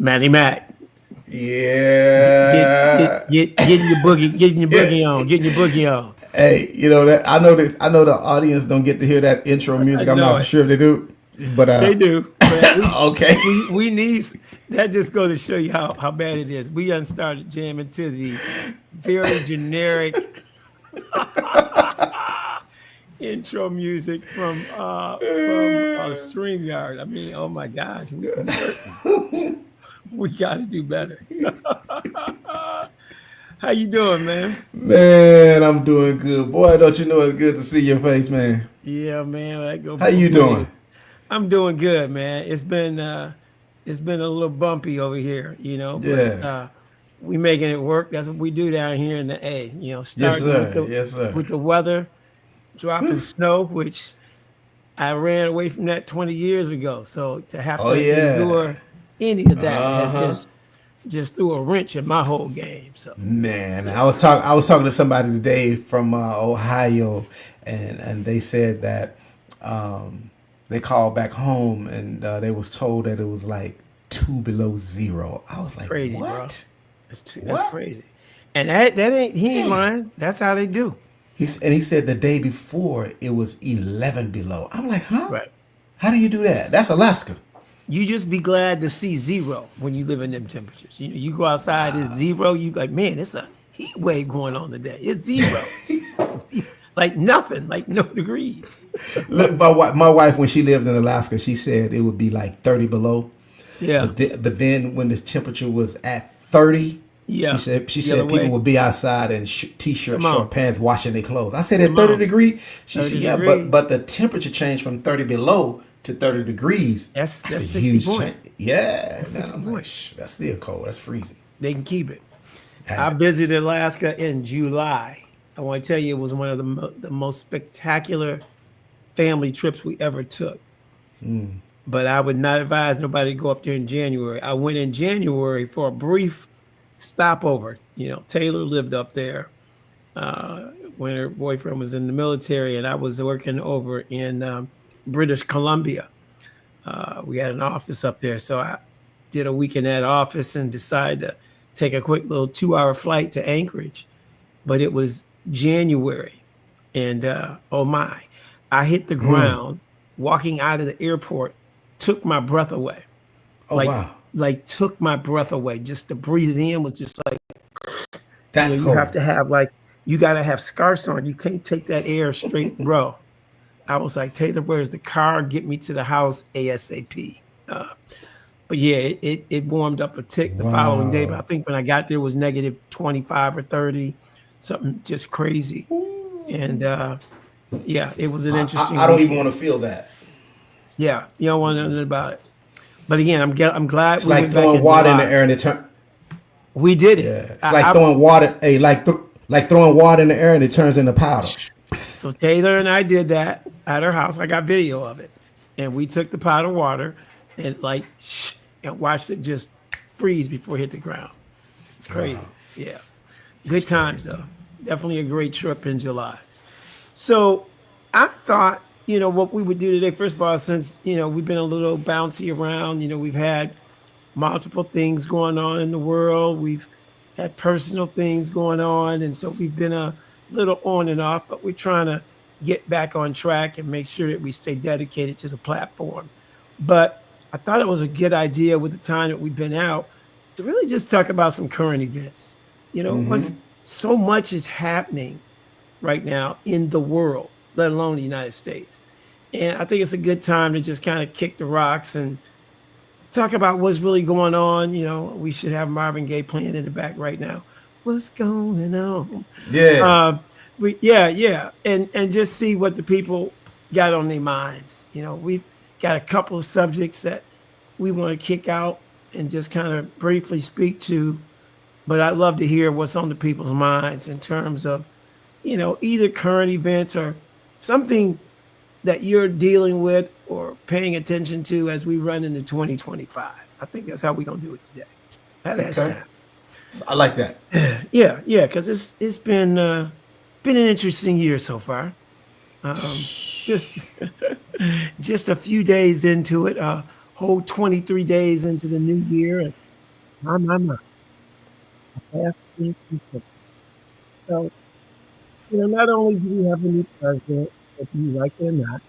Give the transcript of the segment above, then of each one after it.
Matty Mac. Yeah. Getting your boogie on, getting your boogie on. Hey, you know that I know this. I know the audience don't get to hear that intro I music. I'm know not it. sure if they do, but They do, but okay. we need that. Just go to show you how bad it is. We done started jamming to the very generic intro music from StreamYard. I mean, oh my gosh, we got to do better. How you doing, man? Man, I'm doing good, boy. Don't you know it's good to see your face, man? Yeah, man, that go How both you doing? ways. I'm doing good, man. It's been a little bumpy over here, but Yeah. we making it work. That's what we do down here in the A. Yes, Starting with sir. the Yes, sir. weather, dropping snow, which I ran away from that 20 years ago. So to have Oh to yeah. endure any of that Uh has huh. just threw a wrench in my whole game. So Man, yeah, I was talking to somebody today from Ohio, and they said that they called back home and they was told that it was like 2 below 0. I was like, crazy, bro. what? That's What? crazy. And that ain't he ain't Dang. lying. That's how they do. And he said the day before it was 11 below. I'm like, huh? Right. How do you do that? That's Alaska. You just be glad to see zero when you live in them temperatures. You go outside, it's zero. You like, man, it's a heat wave going on today. It's zero. Like nothing, like no degrees. Look, my wife, when she lived in Alaska, she said it would be like 30 below. Yeah, But then when the temperature was at 30, yeah. she The other said people way. would be outside in t-shirt, Come short on, pants, washing their clothes. I said at come 30 on. degree. She said, 30 yeah, degrees. but the temperature changed from 30 below to 30 degrees. That's a That's 60 huge change. points. Yeah, That's man, 60 I'm like, points. that's still cold. That's freezing. They can keep it. I And, visited Alaska in July. I want to tell you, it was one of the most spectacular family trips we ever took. But I would not advise nobody to go up there in January. I went in January for a brief stopover. Taylor lived up there when her boyfriend was in the military, and I was working over in British Columbia. We had an office up there, so I did a week in that office and decided to take a quick little 2-hour flight to Anchorage. But it was January, and oh my, I hit the ground walking out of the airport, took my breath away, oh, like wow. took my breath away. Just to breathe in was just like That you have cold. to have you got to have scarves on. You can't take that air straight, bro. I was like, Taylor, where's the car? Get me to the house ASAP. But yeah, it warmed up a tick the following day. But I Wow. think when I got there it was negative 25 or 30, something just crazy. And yeah, it was an I interesting don't even want weekend. to feel that. Yeah, you don't want to know nothing about it. But again, I'm glad It's we like went back throwing in water in the July. air and it turn. We did it. Yeah, it's like throwing water. Hey, like throwing water in the air and it turns into powder. So Taylor and I did that at her house. I got video of it, and we took the pot of water and and watched it just freeze before it hit the ground. It's Wow, crazy. Yeah, it's good times crazy. though. Definitely a great trip in July. So I thought, what we would do today. First of all, since we've been a little bouncy around, we've had multiple things going on in the world. We've had personal things going on. And so we've been a little on and off, but we're trying to get back on track and make sure that we stay dedicated to the platform. But I thought it was a good idea with the time that we've been out to really just talk about some current events. What's so much is happening right now in the world, let alone the United States. And I think it's a good time to just kind of kick the rocks and talk about what's really going on. We should have Marvin Gaye playing in the back right now. What's going on? Yeah. Uh, yeah, and just see what the people got on their minds. We've got a couple of subjects that we want to kick out and just kind of briefly speak to. But I'd love to hear what's on the people's minds in terms of, either current events or something that you're dealing with or paying attention to as we run into 2025. I think that's how we're gonna do it today. How that Okay. sound? So I like that. Yeah, because it's been an interesting year so far. Just just a few days into it, a whole 23 days into the new year. My, fast things we took. So, not only do we have a new president, whether you like it or not,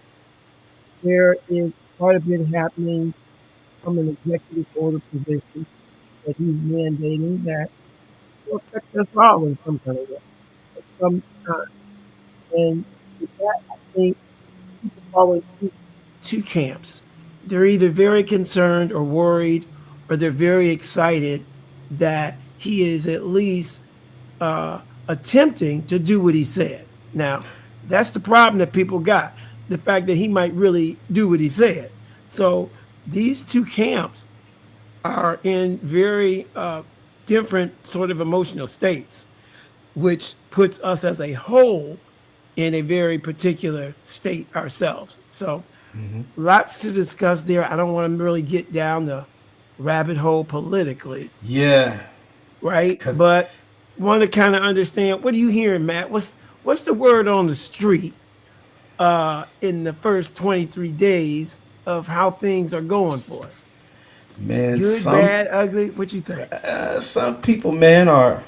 there is quite a bit happening from an executive order position that he's mandating that will affect us all in some kind of way at some time. And with that, I think people fall into two camps. They're either very concerned or worried, or they're very excited that he is at least uh, attempting to do what he said. Now, that's the problem that people got, the fact that he might really do what he said. So these two camps are in very different sort of emotional states, which puts us as a whole in a very particular state ourselves. So lots to discuss there. I don't want to really get down the rabbit hole politically, Yeah, right? cause But want to kind of understand, what are you hearing, Matt? What's the word on the street in the first 23 days of how things are going for us? man, Good, bad, ugly? What you think? some people, man, are.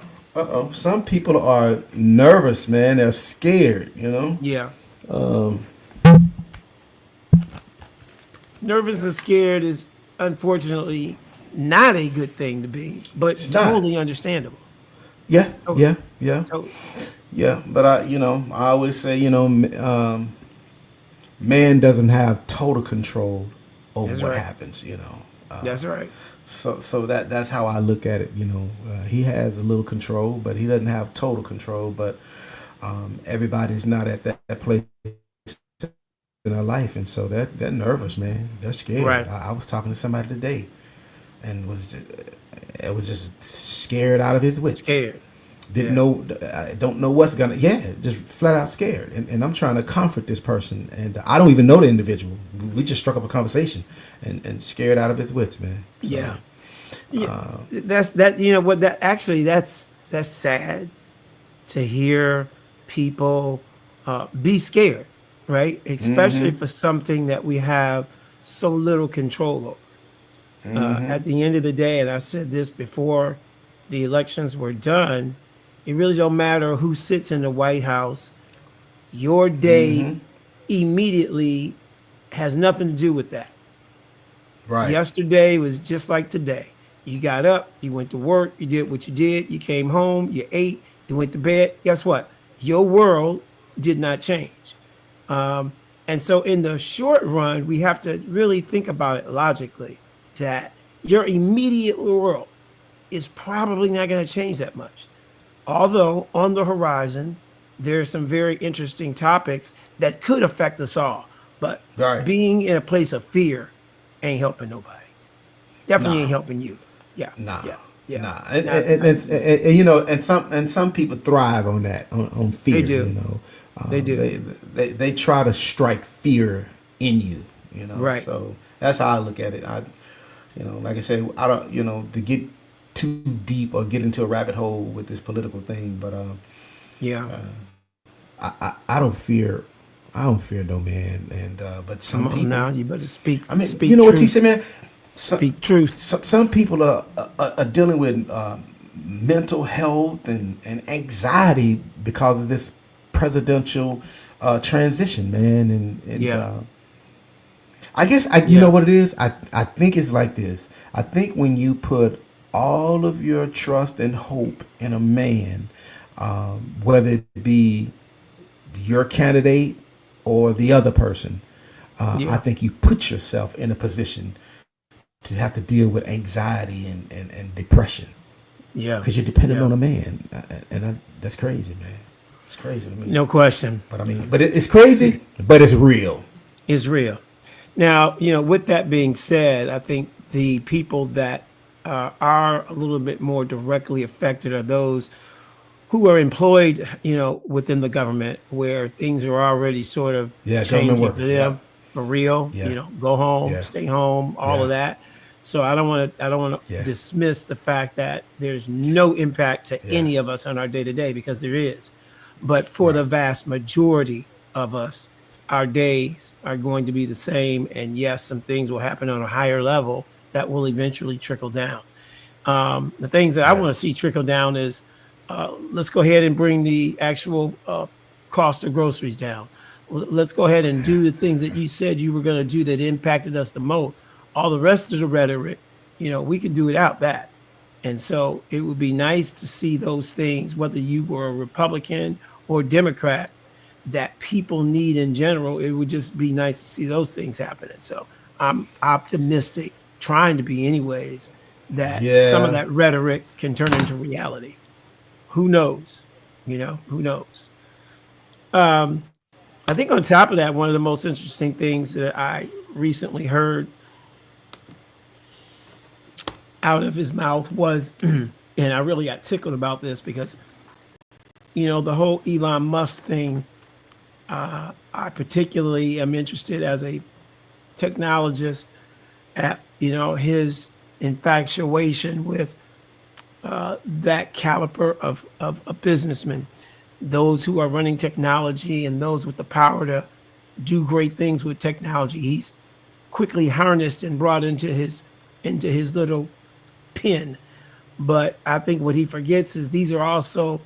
Some people are nervous, man. They're scared. Yeah. Nervous and scared is unfortunately not a good thing to be, It's but not. totally understandable. Yeah, Totally. yeah, yeah, Totally. yeah. But I always say, man doesn't have total control over That's what right. happens. That's right. So that's how I look at it. He has a little control, but he doesn't have total control. But everybody's not at that place in their life, and so they're nervous, man. They're scared. Right. I was talking to somebody today, and it was just scared out of his wits. Scared. Didn't Yeah. know, I don't know what's gonna, yeah, just flat out scared. And I'm trying to comfort this person, and I don't even know the individual. We just struck up a conversation, and scared out of his wits, man. So Yeah. Yeah. That's that. You know what? That actually, that's sad to hear people be scared, right? Especially for something that we have so little control over. At the end of the day, and I said this before the elections were done, it really don't matter who sits in the White House. Your day immediately has nothing to do with that. right, Yesterday was just like today. You got up, you went to work, you did what you did, you came home, you ate, you went to bed. Guess what? Your world did not change. Um, and so, in the short run, we have to really think about it logically that your immediate world is probably not going to change that much. Although, on the horizon, there are some very interesting topics that could affect us all. But right. being in a place of fear ain't helping nobody. Definitely ain't Nah, helping you. Yeah, nah, yeah, yeah. nah. And, Not, and, not and, and, and some people thrive on that, on they fear. do. They do. They try to strike fear in you. Right. So that's how I look at it. Like I said, I don't, to get too deep or get into a rabbit hole with this political thing, but Yeah. I don't fear. I don't fear no man, and but Come some on people. now. You better speak I mean, you speak know what, T truth. said, man. Some Speak truth. some people are dealing with mental health and anxiety because of this presidential transition, man. And Yeah. I guess you know Yeah. what it is. I think it's like this. I think when you put all of your trust and hope in a man, whether it be your candidate or the other person, I Yeah. think you put yourself in a position to have to deal with anxiety and depression Yeah. because you're dependent Yeah. on a man, that's crazy, man. It's crazy to me. No question. But I mean, it's crazy, but it's real. It's real. Now, with that being said, I think the people that are a little bit more directly affected are those who are employed, within the government where things are already sort of Yeah, government changing for workers. Yep. them for real, Yeah. go home, Yeah. stay home, all of Yeah. that. So I don't want to Yeah. dismiss the fact that there's no impact to Yeah. any of us on our day to day, because there is. But for the Right. vast majority of us, our days are going to be the same. And yes, some things will happen on a higher level that will eventually trickle down. The things that I Yeah. want to see trickle down is let's go ahead and bring the actual cost of groceries down. Let's go ahead and do the things that you said you were going to do that impacted us the most. All the rest of the rhetoric, we could do without that. And so it would be nice to see those things, whether you were a Republican or Democrat, that people need in general. It would just be nice to see those things happening. So I'm optimistic, trying to be anyways, that some of Yeah. that rhetoric can turn into reality. Who knows? Who knows? Um, I think on top of that, one of the most interesting things that I recently heard out of his mouth was, and I really got tickled about this because, the whole Elon Musk thing, I particularly am interested as a technologist at, his infatuation with that caliber of a businessman, those who are running technology and those with the power to do great things with technology. He's quickly harnessed and brought into his little pen. But I think what he forgets is these are also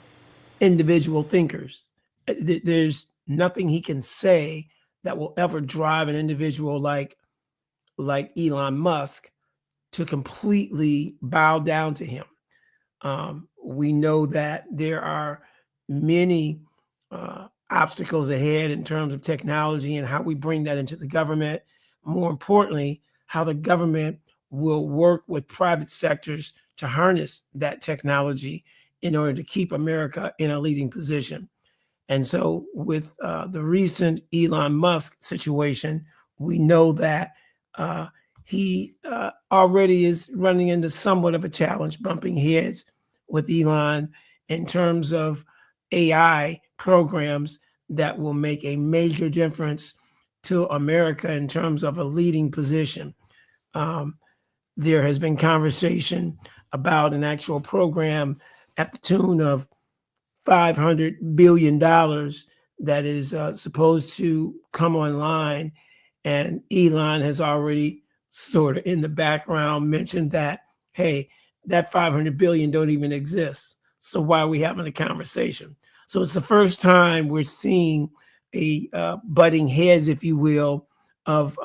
individual thinkers. There's nothing he can say that will ever drive an individual like Elon Musk to completely bow down to him. We know that there are many obstacles ahead in terms of technology and how we bring that into the government. More importantly, how the government will work with private sectors to harness that technology in order to keep America in a leading position. And so, with the recent Elon Musk situation, we know that uh, he already is running into somewhat of a challenge, bumping heads with Elon in terms of AI programs that will make a major difference to America in terms of a leading position. Um, there has been conversation about an actual program at the tune of $500 billion that is supposed to come online. And Elon has already sort of in the background mentioned that, hey, that 500 billion don't even exist. So why are we having a conversation? So it's the first time we're seeing a butting heads, if you will, of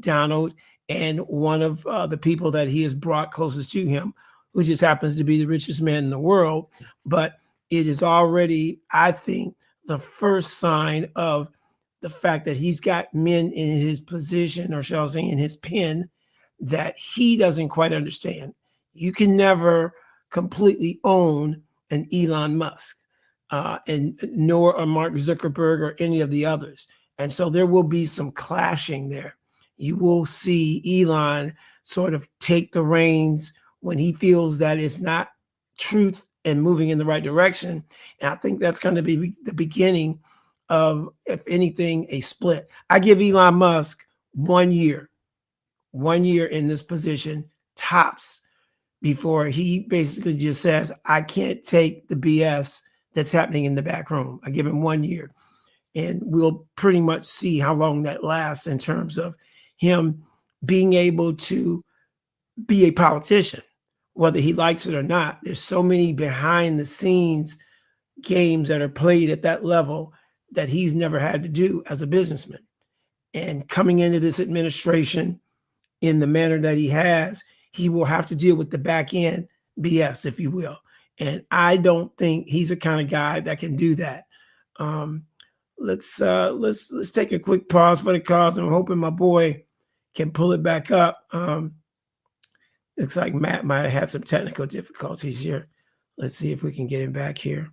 Donald and one of the people that he has brought closest to him, who just happens to be the richest man in the world. But it is already, I think, the first sign of the fact that he's got men in his position, or shall I say, in his pen, that he doesn't quite understand. You can never completely own an Elon Musk, and nor a Mark Zuckerberg or any of the others. And so there will be some clashing there. You will see Elon sort of take the reins when he feels that it's not truth and moving in the right direction. And I think that's going to be the beginning of, if anything, a split. I give Elon Musk 1 year, 1 year in this position, tops, before he basically just says, I can't take the BS that's happening in the back room. I give him 1 year. And we'll pretty much see how long that lasts in terms of him being able to be a politician, whether he likes it or not. There's so many behind the scenes games that are played at that level that he's never had to do as a businessman. And coming into this administration in the manner that he has, he will have to deal with the back end BS, if you will. And I don't think he's the kind of guy that can do that. Um, let's take a quick pause for the cause. I'm hoping my boy can pull it back up. Looks like Matt might have had some technical difficulties here. Let's see if we can get him back here.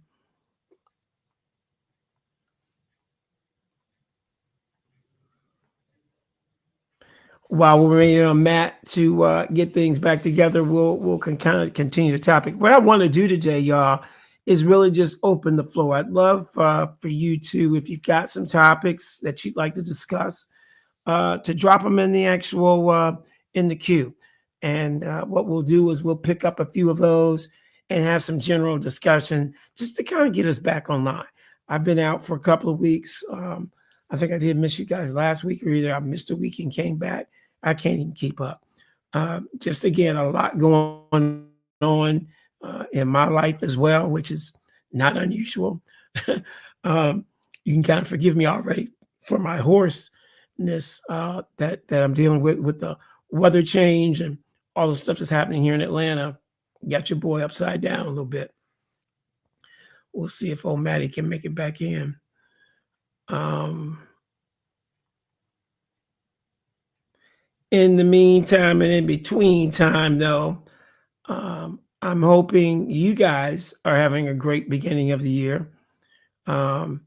While we're waiting on Matt to get things back together, we'll kind of continue the topic. What I want to do today, y'all, is really just open the floor. I'd love for you to, if you've got some topics that you'd like to discuss, to drop them in the actual in the queue. And what we'll do is we'll pick up a few of those and have some general discussion just to kind of get us back online. I've been out for a couple of weeks. I think I did miss you guys last week, or either I missed a week and came back. I can't even keep up. Just again, a lot going on on in my life as well, which is not unusual. um, you can kind of forgive me already for my hoarseness that I'm dealing with the weather change and all the stuff that's happening here in Atlanta. Got your boy upside down a little bit. We'll see if old Matty can make it back in. Um, in the meantime and in between time, though, I'm hoping you guys are having a great beginning of the year. Um,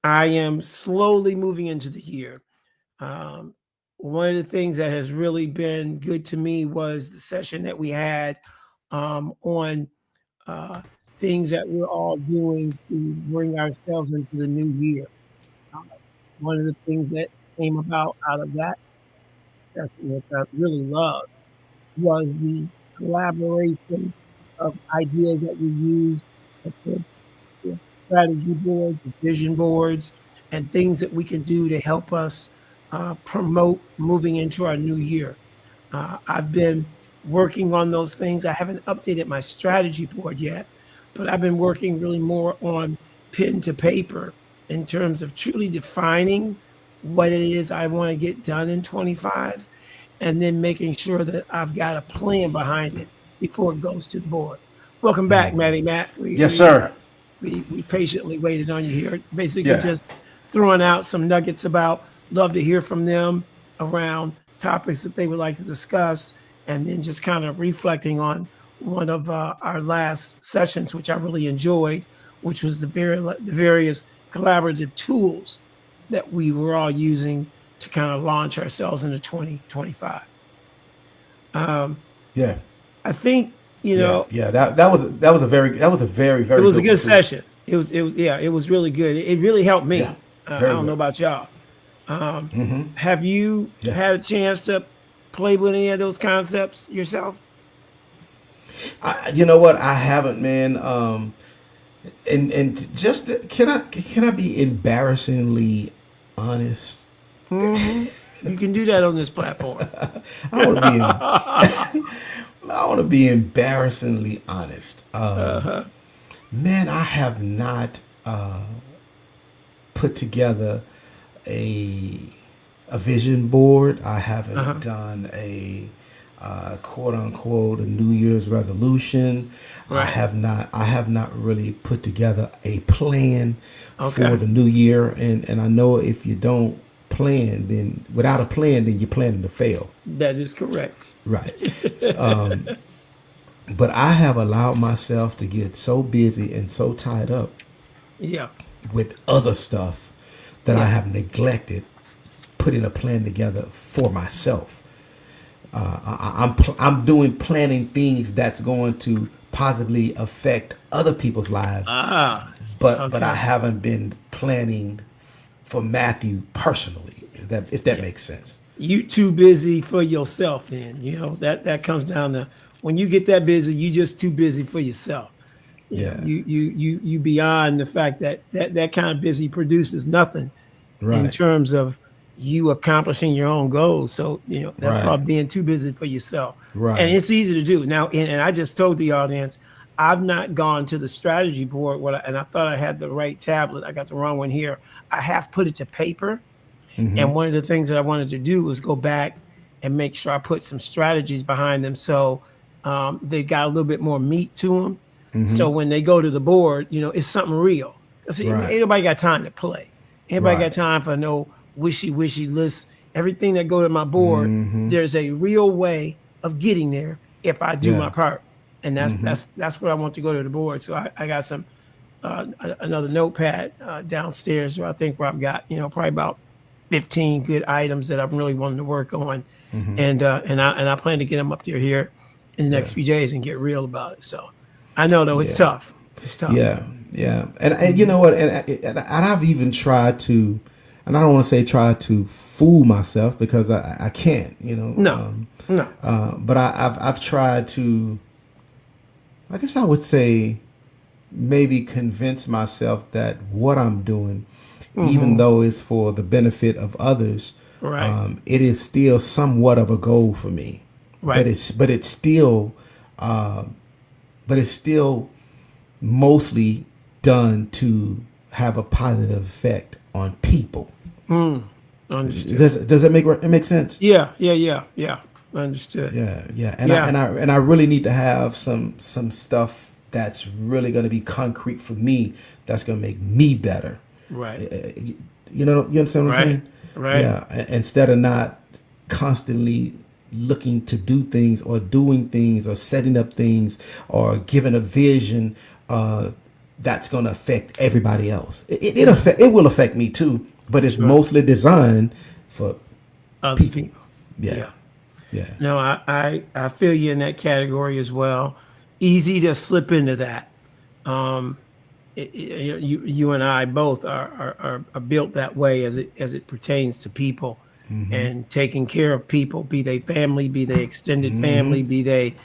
I am slowly moving into the year. Um, One of the things that has really been good to me was the session that we had on uh, things that we're all doing to bring ourselves into the new year. Uh, One of the things that came about out of that session, which I really loved, was the collaboration of ideas that we use, such as strategy boards, vision boards, and things that we can do to help us promote moving into our new year. I've been working on those things. I haven't updated my strategy board yet, but I've been working really more on pen to paper in terms of truly defining what it is I want to get done in 25 and then making sure that I've got a plan behind it before it goes to the board. Welcome back, Matty Matt. Yes, sir. We patiently waited on you here. Basically, Yeah. just throwing out some nuggets about love to hear from them around topics that they would like to discuss, and then just kind of reflecting on one of our last sessions, which I really enjoyed, which was the various collaborative tools that we were all using to kind of launch ourselves into 2025. Um, Yeah. I think Yeah. Yeah. That was a very it very was a good one good too. session. It was really good. It really helped Yeah. me. I Very don't know good. about y'all. Have you Yeah. had a chance to play with any of those concepts yourself? You know what? I haven't, man. And just can I be embarrassingly honest? Hmm. You can do that on this platform. I want to be I want to be embarrassingly honest. Uh-huh. Man, I have not put together a a vision board. I haven't Uh-huh. done a quote unquote a New Year's resolution. Right. I have not really put together a plan for Okay. the new year. And I know if you don't plan, then without a plan, then you're planning to fail. That is correct. Right. But I have allowed myself to get so busy and so tied up Yeah. with other stuff that I Yeah. have neglected putting a plan together for myself. I'm doing planning things that's going to positively affect other people's lives, Ah. but I Okay. haven't been planning for Matthew personally. If that Yeah. makes sense. You too busy for yourself then, that comes down to when you get that busy, you just too busy for yourself. Yeah. You beyond the fact that kind of busy produces nothing in Right. terms of you accomplishing your own goals. So, that's Right. called being too busy for yourself. And Right. it's easy to do. Now, and I just told the audience, I've not gone to the strategy board, and I thought I had the right tablet. I got the wrong one here. I have put it to paper, Mm-hmm. and one of the things that I wanted to do was go back and make sure I put some strategies behind them so they got a little bit more meat to them. Mm-hmm. So when they go to the board, it's something real. Because ain't Right. nobody got time to play. Anybody got Right. time for no wishy lists. Everything that go to my board, Mm-hmm. there's a real way of getting there if I do my Yeah. part. And that's Mm-hmm. that's that's what I want to go to the board. So I got some another notepad downstairs where I think where I've got probably about 15 good items that I'm really wanting to work on, Mm-hmm. and I plan to get them up there here in the Yeah. next few days and get real about it. So I know though it's Yeah. tough. It's tough. Yeah, yeah, and you Hmm. know what, and I've even tried to, and I don't want to say try to fool myself because I can't, No, no. but I've tried to, I guess I would say maybe convince myself that what I'm doing, even Hmm. though it's for the benefit of others, Right. It is still somewhat of a goal for me, but Right. it's still mostly done to have a positive effect on people. Understood. Does that make it make sense? Yeah. Yeah. Yeah. Yeah. Understood. Yeah, yeah, Yeah. and I really need to have some stuff that's really going to be concrete for me. That's going to make me better. Right. You understand what I'm Right. saying? Right. Yeah, instead of not constantly looking to do things or doing things or setting up things or giving a vision that's going to affect everybody else. It will affect me too, but it's Sure. mostly designed for Other people. people. Yeah, Yeah. yeah. No, I feel you in that category as well. Easy to slip into that. Um, you and I both are built that way as it pertains to people and taking care of people, be they family, be they extended family, be they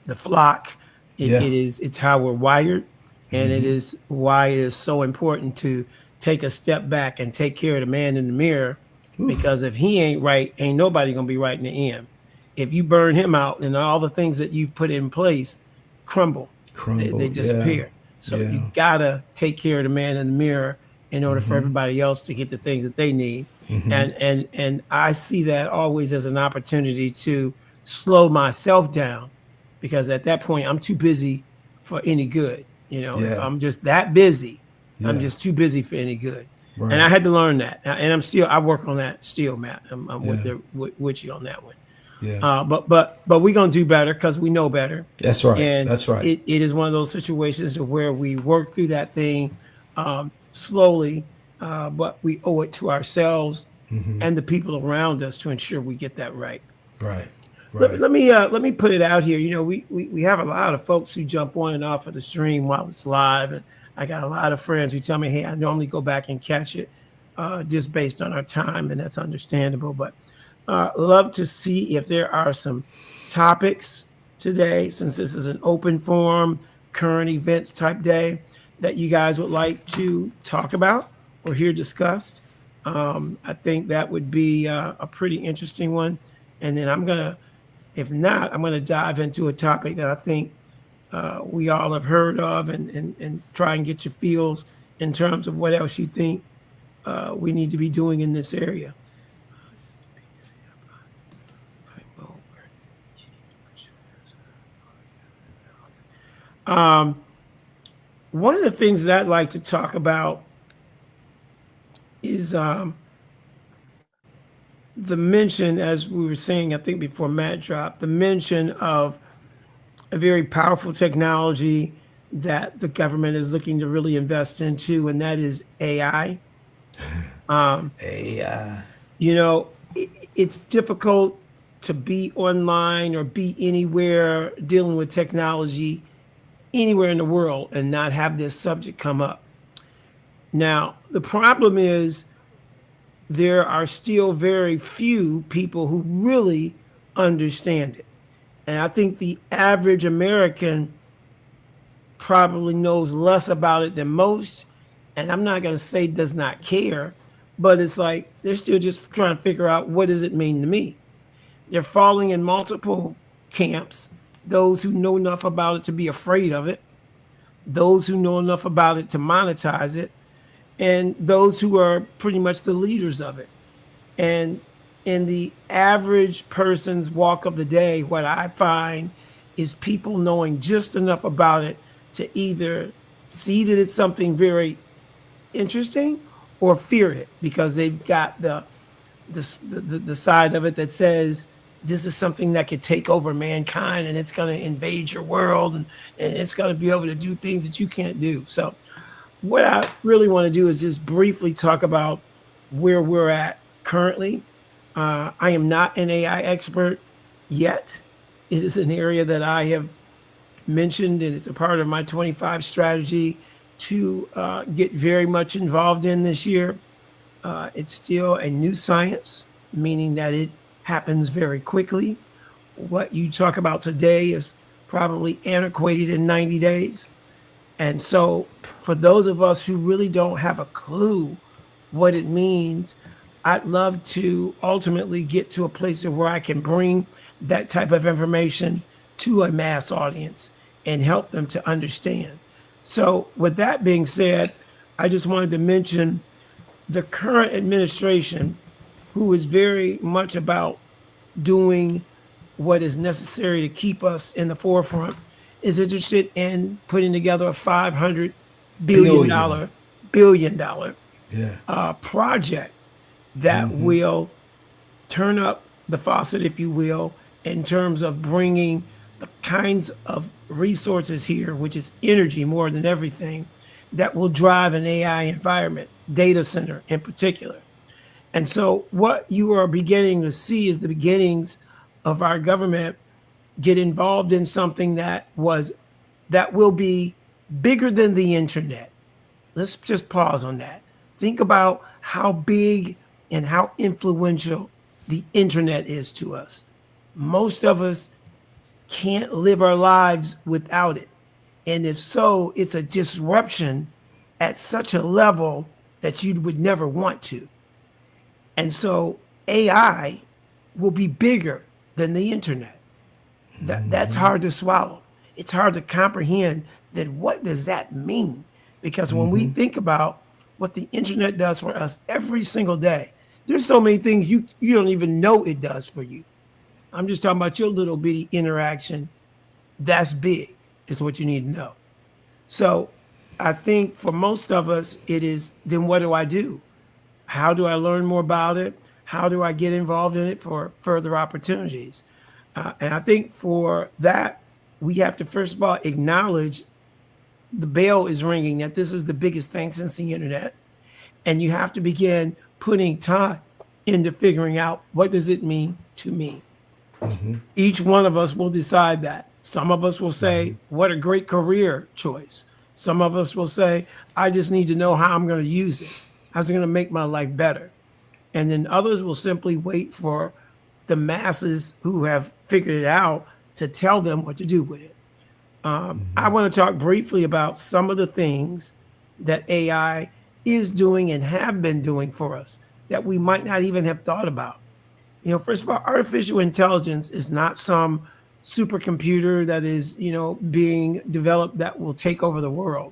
the flock. Yeah. It's how we're wired, and it is why it is so important to take a step back and take care of the man in the mirror, Oof. because if he ain't right, ain't nobody gonna be right in the end. If you burn him out and all the things that you've put in place crumble, they Crumble. Yeah. disappear. So you Yeah. gotta take care of the man in the mirror in order for everybody else to get the things that they need. And I see that always as an opportunity to slow myself down, because at that point I'm too busy for any good. If Yeah. I'm just that busy, I'm Yeah. just too busy for any good. And I Right. had to learn that, and I work on that still, Matt. I'm Yeah. with you on that one. Yeah. But we're gonna do better because we know better, That's right. and That's right. it is one of those situations where we work through that thing slowly, but we owe it to ourselves and the people around us to ensure we get that right. Right. Let, Right. let me uh, let me put it out here. We have a lot of folks who jump on and off of the stream while it's live, and I got a lot of friends who tell me, "Hey, I normally go back and catch it, just based on our time," and that's understandable. But love to see if there are some topics today, since this is an open forum, current events type day, that you guys would like to talk about or hear discussed. I think that would be a pretty interesting one. And then if not, I'm going to dive into a topic that I think we all have heard of, and try and get your feels in terms of what else you think we need to be doing in this area. Um, One of the things that I'd like to talk about is the mention, as we were saying, I think before Matt dropped, the mention of a very powerful technology that the government is looking to really invest into, and that is AI. Um, Hey. it's difficult to be online or be anywhere dealing with technology anywhere in the world and not have this subject come up. Now, the problem is there are still very few people who really understand it. And I think the average American probably knows less about it than most. And I'm not going to say does not care, but it's like they're still just trying to figure out, what does it mean to me? They're falling in multiple camps: those who know enough about it to be afraid of it, those who know enough about it to monetize it, and those who are pretty much the leaders of it. And in the average person's walk of the day, what I find is people knowing just enough about it to either see that it's something very interesting or fear it, because they've got the side of it that says this is something that could take over mankind, and it's going to invade your world, and it's going to be able to do things that you can't do. So what I really want to do is just briefly talk about where we're at currently. I am not an AI expert yet. It is an area that I have mentioned, and it's a part of my 25 strategy to get very much involved in this year. It's still a new science, meaning that it happens very quickly. What you talk about today is probably antiquated in 90 days. And so, for those of us who really don't have a clue what it means, I'd love to ultimately get to a place of where I can bring that type of information to a mass audience and help them to understand. So, with that being said, I just wanted to mention the current administration, who is very much about doing what is necessary to keep us in the forefront, is interested in putting together a Billion. billion dollar Yeah. project that will turn up the faucet, if you will, in terms of bringing the kinds of resources here, which is energy more than everything, that will drive an AI environment, data center in particular. And so, what you are beginning to see is the beginnings of our government get involved in something that will be bigger than the internet. Let's just pause on that. Think about how big and how influential the internet is to us. Most of us can't live our lives without it. And if so, it's a disruption at such a level that you would never want to. And so AI will be bigger than the internet. That's hard to swallow. It's hard to comprehend that what does that mean? Because when we think about what the internet does for us every single day, there's so many things you don't even know it does for you. I'm just talking about your little bitty interaction. That's big, is what you need to know. So I think for most of us, it is then what do I do? How do I learn more about it? How do I get involved in it for further opportunities? And I think for that, we have to first of all acknowledge the bell is ringing that this is the biggest thing since the internet. And you have to begin putting time into figuring out what does it mean to me. Each one of us will decide that. Some of us will say, what a great career choice. Some of us will say, I just need to know how I'm going to use it. How's it going to make my life better? And then others will simply wait for the masses who have figured it out to tell them what to do with it. I want to talk briefly about some of the things that AI is doing and have been doing for us that we might not even have thought about. First of all, artificial intelligence is not some supercomputer that is, being developed that will take over the world.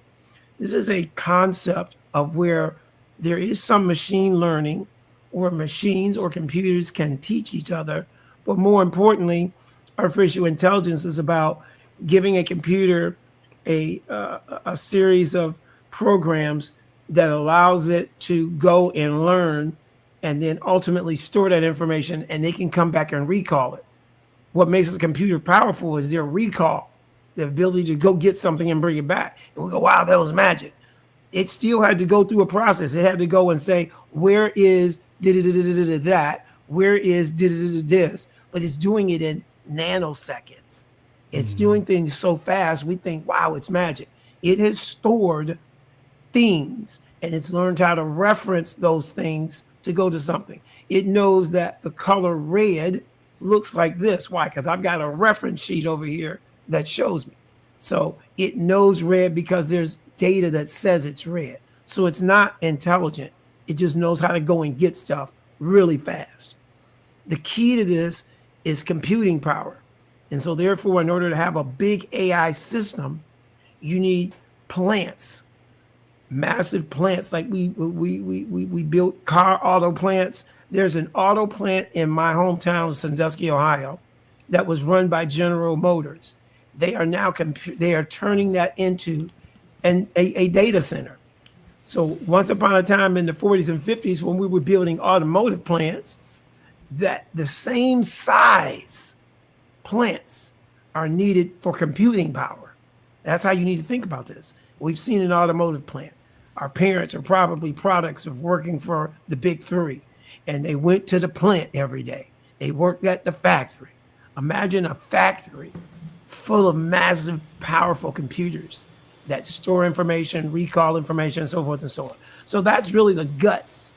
This is a concept of where there is some machine learning where machines or computers can teach each other. But more importantly, artificial intelligence is about giving a computer a series of programs that allows it to go and learn and then ultimately store that information, and they can come back and recall it. What makes a computer powerful is their recall, the ability to go get something and bring it back. And we go, wow, that was magic. It still had to go through a process. It had to go and say, where is that? Where is this? But it's doing it in nanoseconds. It's doing things so fast, we think, wow, it's magic. It has stored things and it's learned how to reference those things to go to something. It knows that the color red looks like this. Why? Because I've got a reference sheet over here that shows me. So it knows red because there's data that says it's red. So it's not intelligent. It just knows how to go and get stuff really fast. The key to this is computing power. And so therefore, in order to have a big AI system, you need plants, massive plants. Like we built car auto plants. There's an auto plant in my hometown of Sandusky, Ohio, that was run by General Motors. They are now they are turning that into a data center. So once upon a time in the 40s and 50s, when we were building automotive plants, that the same size plants are needed for computing power. That's how you need to think about this. We've seen an automotive plant. Our parents are probably products of working for the big three, and they went to the plant every day. They worked at the factory. Imagine a factory full of massive, powerful computers that store information, recall information, and so forth and so on. So that's really the guts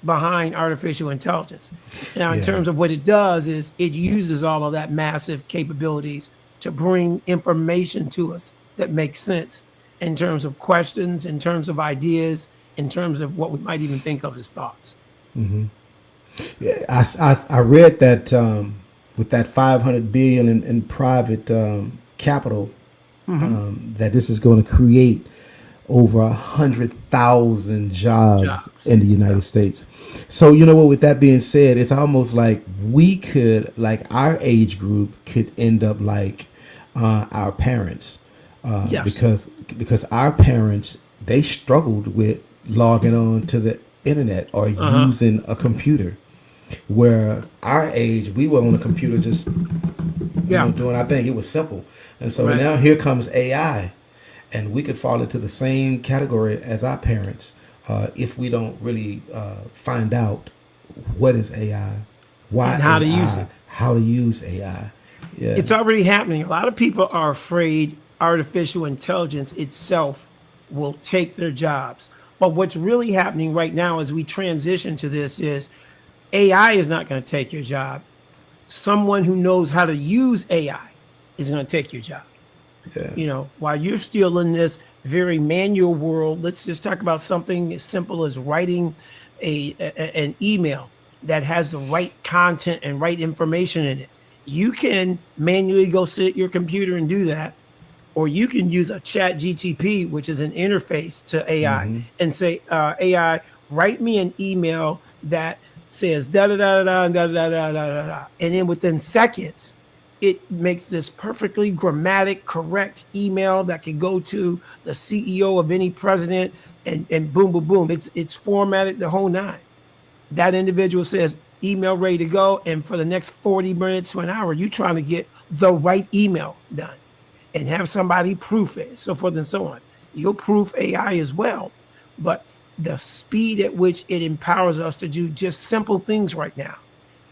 behind artificial intelligence. Now, in Yeah. terms of what it does is it uses all of that massive capabilities to bring information to us that makes sense in terms of questions, in terms of ideas, in terms of what we might even think of as thoughts. Yeah, I read that with that 500 billion in private capital, Hmm. that this is going to create over 100,000 jobs Jobs. in the Yeah. United States. So you know what? With that being said, it's almost like we could, like our age group, could end up like our parents, Yes. because our parents, they struggled with logging on to the internet or Uh huh. using a computer. Where our age, we were on a computer just Yeah. doing our thing. It was simple. And so Right. now here comes AI, and we could fall into the same category as our parents if we don't really find out what is AI, why And how to use AI, it. how to use AI. Yeah, It's already happening. A lot of people are afraid artificial intelligence itself will take their jobs. But what's really happening right now as we transition to this is AI is not going to take your job. Someone who knows how to use AI is going to take your job. yeah, While you're still in this very manual world, let's just talk about something as simple as writing an email that has the right content and right information in it. You can manually go sit at your computer and do that, or you can use a chat GTP, which is an interface to AI, and say, AI, write me an email that says da da da da da da da da da da. And then within seconds, it makes this perfectly grammatic correct email that can go to the CEO of any president, and boom, boom, boom. It's formatted the whole nine. That individual says email ready to go. And for the next 40 minutes to an hour, you're trying to get the right email done and have somebody proof it, so forth and so on. You'll proof AI as well. But the speed at which it empowers us to do just simple things right now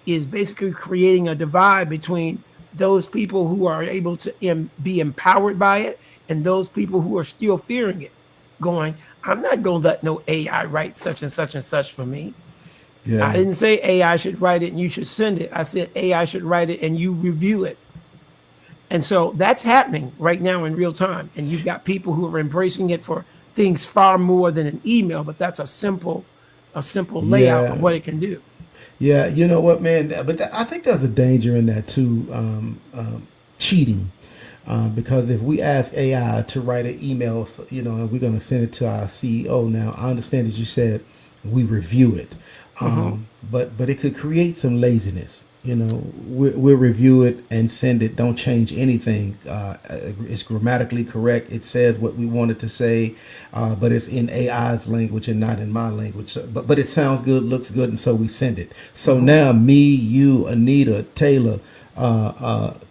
is basically creating a divide between those people who are able to be empowered by it and those people who are still fearing it, going, I'm not going to let no AI write such and such for me. I yeah, didn't say AI should write it and you should send it. I said AI should write it and you review it. And so that's happening right now in real time. And you've got people who are embracing it for things far more than an email, but that's a simple layout of yeah. what it can do. Yeah, you know what, man? But I think there's a danger in that too, cheating. Because if we ask AI to write an email, and we're going to send it to our CEO. Now, I understand that you said we review it, Hmm. but it could create some laziness. We'll review it and send it. Don't change anything. It's grammatically correct. It says what we want it to say, but it's in AI's language and not in my language. But it sounds good, looks good, and so we send it. So Hmm. now me, you, Anita, Taylor,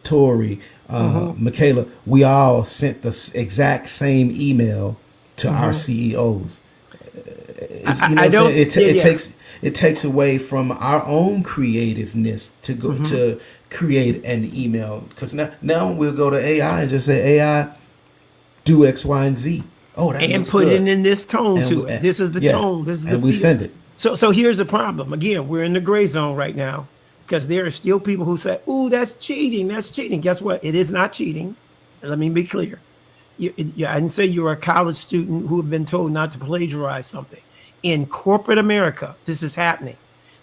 Tori, Hmm. Michaela, we all sent the exact same email to our Hmm. CEOs. I, You know I what I'm don't, saying? yeah, yeah. It takes away from our own creativeness to go Hmm. to create an email, because now we'll go to AI and just say, AI, do X, Y, and Z. Oh, that And looks put it good, in this tone and to it. and This is the yeah, tone. This is the and we feel. send it. So here's the problem. Again, we're in the gray zone right now because there are still people who say, "Ooh, that's cheating. That's cheating." Guess what? It is not cheating. Let me be clear. I didn't say you're a college student who have been told not to plagiarize something. In corporate America, this is happening.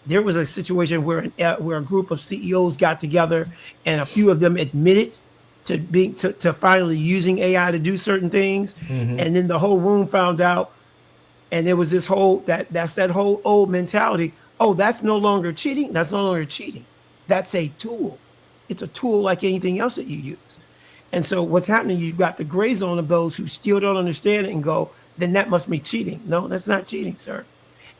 There was a situation where a group of CEOs got together, and a few of them admitted to finally using AI to do certain things, and then the whole room found out, and there was this whole that's that whole old mentality. Oh, that's no longer cheating. That's no longer cheating. That's a tool. It's a tool like anything else that you use. And so what's happening, you've got the gray zone of those who still don't understand it and go, then that must be cheating. No, that's not cheating, sir.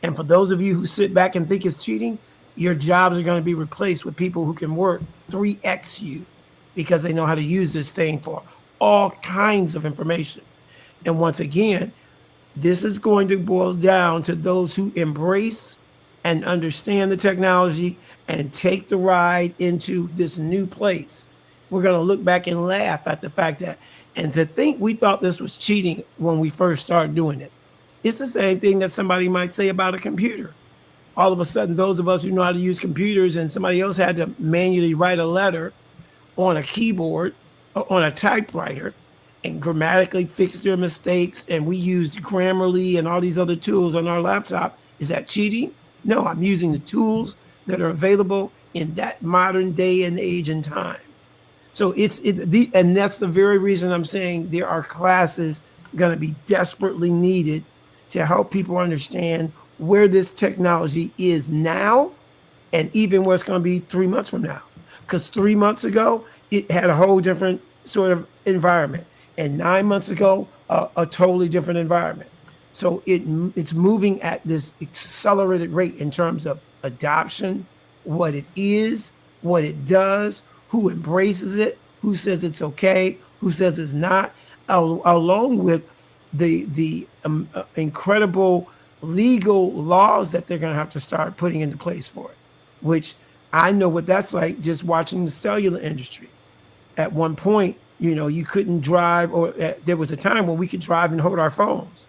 And for those of you who sit back and think it's cheating, your jobs are going to be replaced with people who can work 3x you because they know how to use this thing for all kinds of information. And once again, this is going to boil down to those who embrace and understand the technology and take the ride into this new place. We're going to look back and laugh at the fact that, and to think we thought this was cheating when we first started doing it. It's the same thing that somebody might say about a computer. All of a sudden, those of us who know how to use computers and somebody else had to manually write a letter on a keyboard, on a typewriter, and grammatically fix their mistakes. And we used Grammarly and all these other tools on our laptop. Is that cheating? No, I'm using the tools that are available in that modern day and age and time. So and that's the very reason I'm saying there are classes going to be desperately needed to help people understand where this technology is now and even where it's going to be 3 months from now. Because 3 months ago, it had a whole different sort of environment, and 9 months ago, a totally different environment. So it's moving at this accelerated rate in terms of adoption, what it is, what it does, who embraces it, who says it's okay, who says it's not, along with the incredible legal laws that they're going to have to start putting into place for it, which I know what that's like just watching the cellular industry. At one point, you couldn't drive, or there was a time when we could drive and hold our phones.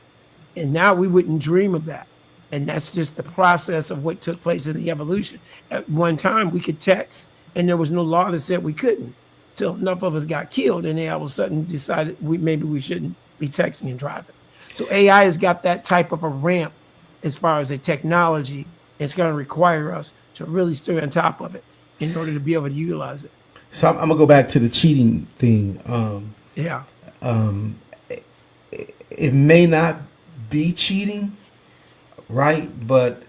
And now we wouldn't dream of that. And that's just the process of what took place in the evolution. At one time, we could text, and there was no law that said we couldn't, till enough of us got killed, and they all of a sudden decided maybe we shouldn't be texting and driving. So AI has got that type of a ramp as far as a technology. It's going to require us to really stay on top of it in order to be able to utilize it. So I'm gonna go back to the cheating thing. Yeah. It may not be cheating, right? But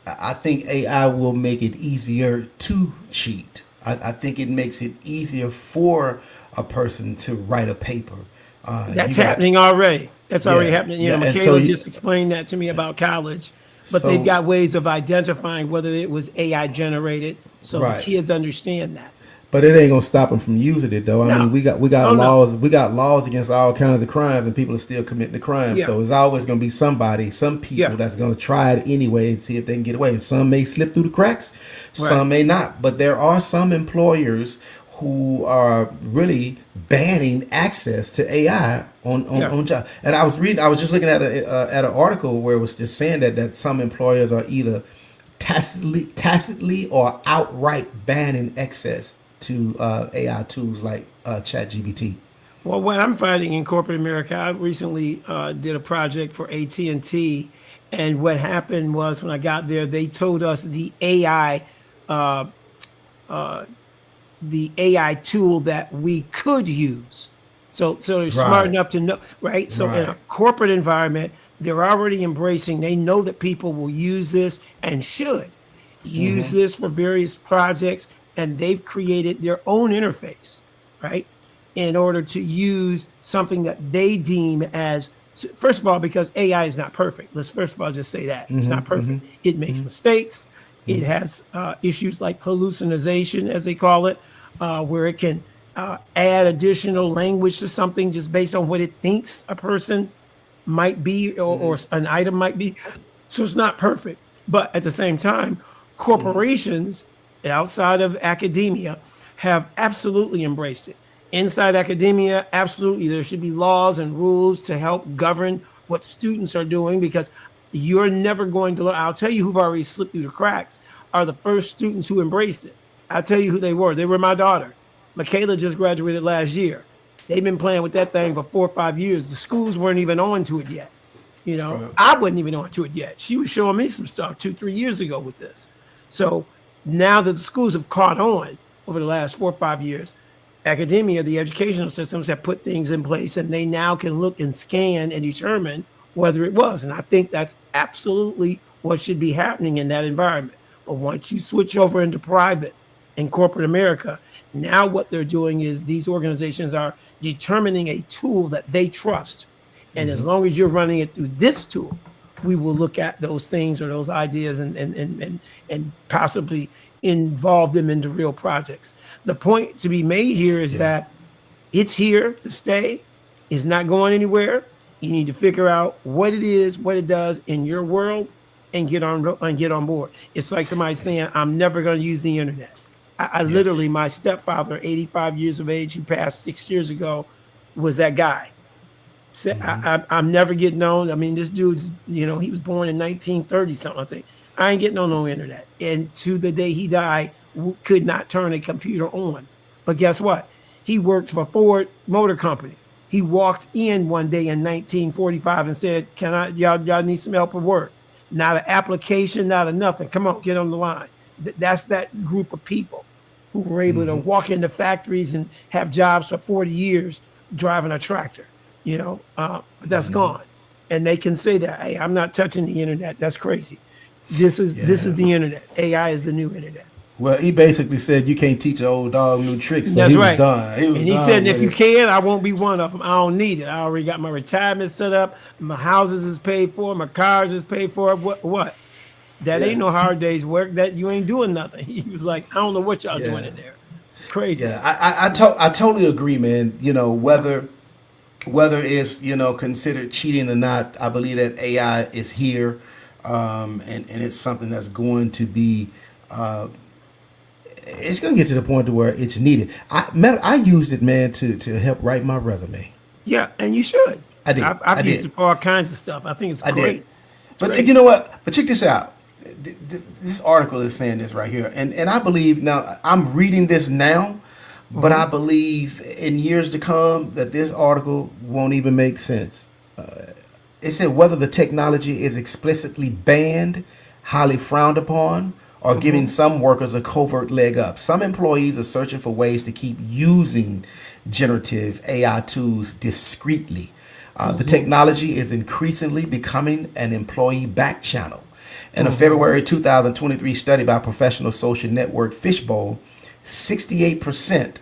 I think AI will make it easier to cheat. I think it makes it easier for a person to write a paper. That's happening already. That's already Yeah, happening. yeah, and so Michaela just explained that to me about college, but they've so got ways of identifying whether it was AI generated, so the right. kids understand that. But it ain't gonna stop them from using it though. I mean, No. we got Oh no. laws against all kinds of crimes, and people are still committing the crimes. Yeah. So it's always gonna be some people Yeah. that's gonna try it anyway and see if they can get away. And some may slip through the cracks, Right. some may not. But there are some employers who are really banning access to AI Yeah. on job. And I was just looking at an article where it was just saying that some employers are either tacitly or outright banning access to AI tools like ChatGPT. Well, what I'm finding in corporate America, I recently did a project for AT&T, and what happened was when I got there, they told us uh, uh, the AI tool that we could use. So they're smart Right, enough to know, right? So in a right, corporate environment, they're already embracing. They know that people will use this and should use this for various projects, and they've created their own interface, right? In order to use something that they deem as, first of all, because AI is not perfect. Let's first of all just say that it's not perfect. It makes mistakes. It has issues like hallucination, as they call it, where it can add additional language to something just based on what it thinks a person might be, or an item might be. So it's not perfect. But at the same time, corporations outside of academia have absolutely embraced it. Inside academia, absolutely, there should be laws and rules to help govern what students are doing, because you're never going to learn. I'll tell you who've already slipped through the cracks are the first students who embraced it. I'll tell you who they were. They were my daughter. Michaela just graduated last year. They've been playing with that thing for 4 or 5 years. The schools weren't even on to it yet. right. I wasn't even on to it yet. She was showing me some stuff 2, 3 years ago with this. So now that the schools have caught on over the last 4 or 5 years, academia, the educational systems have put things in place, and they now can look and scan and determine whether it was. And I think that's absolutely what should be happening in that environment. But once you switch over into private and corporate America, now what they're doing is these organizations are determining a tool that they trust. And as long as you're running it through this tool, we will look at those things or those ideas and possibly involve them into real projects. The point to be made here is Yeah, that it's here to stay. It's not going anywhere. You need to figure out what it is, what it does in your world, and get on board. It's like somebody saying, "I'm never going to use the internet." I yeah. literally, my stepfather, 85 years of age, who passed 6 years ago, was that guy. Said, I'm never getting on. I mean, this dude's, he was born in 1930 something, I think. I ain't getting on no internet. And to the day he died, could not turn a computer on. But guess what? He worked for Ford Motor Company. He walked in one day in 1945 and said, "Can I, y'all need some help with work?" Not an application, not a nothing. Come on, get on the line. That's that group of people who were able to walk into factories and have jobs for 40 years driving a tractor, but that's gone. And they can say that, hey, I'm not touching the internet. That's crazy. This is Yeah. the internet. AI is the new internet. Well, he basically said you can't teach an old dog new tricks, so That's he was right. done. He was And he said, done and if with you it. can, I won't be one of them. I don't need it. I already got my retirement set up. My houses is paid for. My cars is paid for. What? That Yeah. ain't no hard day's work. That you ain't doing nothing. He was like, I don't know what y'all doing Yeah. in there. It's crazy. Yeah. I totally agree, man. Yeah. Whether it's considered cheating or not, I believe that AI is here, and it's something that's going to be. It's going to get to the point to where it's needed. I used it, man, to help write my resume. Yeah, and you should. I did. I've I used did. it for all kinds of stuff. I think it's I did. great. It's But great. you know what? But check this out. This article is saying this right here, and I believe now. I'm reading this now, but Hmm. I believe in years to come that this article won't even make sense. It said whether the technology is explicitly banned, highly frowned upon, or giving Hmm. some workers a covert leg up. Some employees are searching for ways to keep using generative AI tools discreetly. The Hmm. technology is increasingly becoming an employee back channel. In a Hmm. February 2023 study by professional social network Fishbowl, 68%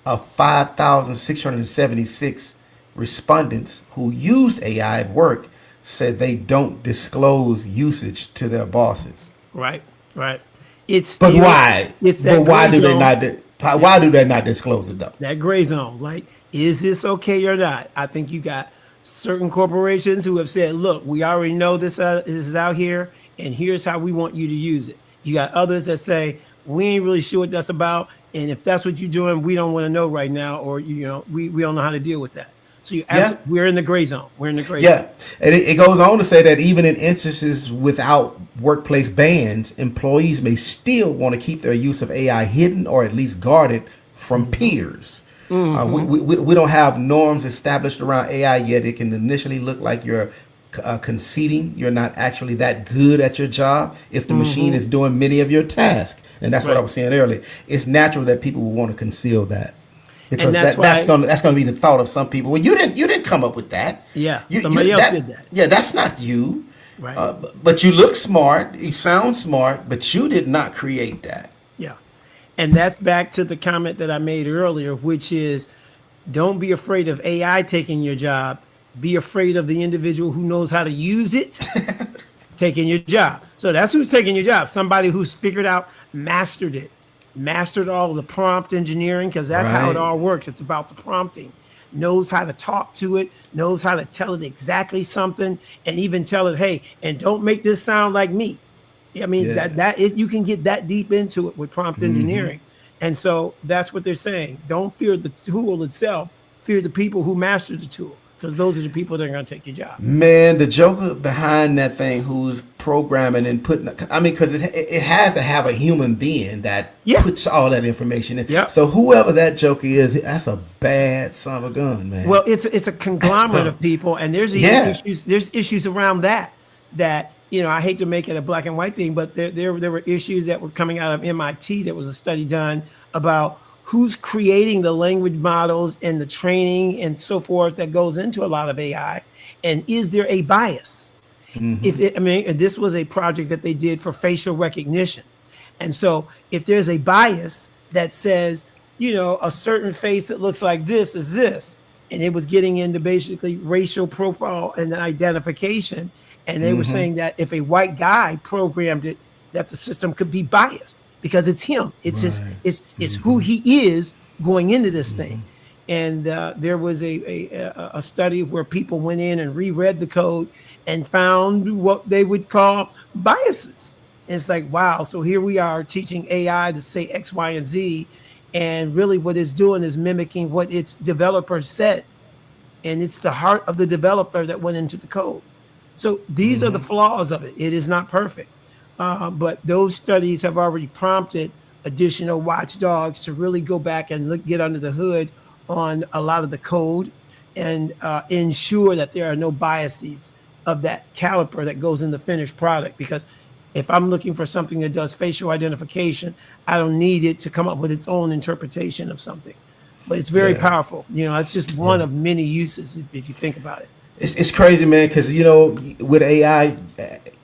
of 5,676 respondents who used AI at work said they don't disclose usage to their bosses. Right. Right. It's But still why? it's But that why gray do they zone. not? Why do they not disclose it though? That gray zone. Like, is this okay or not? I think you got certain corporations who have said, look, we already know this is out here, and here's how we want you to use it. You got others that say, we ain't really sure what that's about. And if that's what you're doing, we don't want to know right now, or we don't know how to deal with that. So you Yeah. absolutely we're in the gray zone. We're in the gray zone. Yeah, and it goes on to say that even in instances without workplace bans, employees may still want to keep their use of AI hidden or at least guarded from Hmm. peers. Hmm. We don't have norms established around AI yet. It can initially look like you're conceding you're not actually that good at your job if the machine Hmm. is doing many of your tasks. And that's what I Right. was saying earlier. It's natural that people will want to conceal that And because that's that's why, gonna be the thought of some people. Well, you didn't come up with that. yeah, You somebody else did that that. yeah, that's not you. Right. But you look smart. You sound smart, but you did not create that. Yeah. And that's back to the comment that I made earlier, which is don't be afraid of AI taking your job. Be afraid of the individual who knows how to use it taking your job. So that's who's taking your job. Somebody who's figured out, mastered it, mastered all of the prompt engineering, because that's how it Right. all works. It's about the prompting. Knows how to talk to it, knows how to tell it exactly something, and even tell it, hey, and don't make this sound like me. I mean, Yeah. you can get that deep into it with prompt engineering. And so that's what they're saying. Don't fear the tool itself, fear the people who master the tool, because those are the people that are going to take your job. Man, the joker behind that thing who's programming and putting, I mean, because it has to have a human being that Yeah. puts all that information in. Yep. So whoever that joker is, that's a bad son of a gun, man. Well, it's a conglomerate of people, and there's even Yeah. issues. There's issues around that I hate to make it a black and white thing, but there were issues that were coming out of MIT. There was a study done about who's creating the language models and the training and so forth that goes into a lot of AI, and is there a bias? I mean, and this was a project that they did for facial recognition. And so if there's a bias that says, a certain face that looks like this is this, and it was getting into basically racial profile and identification. And they were saying that if a white guy programmed it, that the system could be biased because it's him. It's his, Right. it's who he is going into this thing. And there was a study where people went in and reread the code and found what they would call biases. And it's like, wow, so here we are teaching AI to say X, Y, and Z. And really what it's doing is mimicking what its developer said. And it's the heart of the developer that went into the code. So these are the flaws of it. It is not perfect. But those studies have already prompted additional watchdogs to really go back and get under the hood on a lot of the code and ensure that there are no biases of that caliber that goes in the finished product. Because If I'm looking for something that does facial identification, I don't need it to come up with its own interpretation of something. But it's very Yeah, powerful. That's just one yeah. of many uses if you think about it. It's crazy, man, because with AI,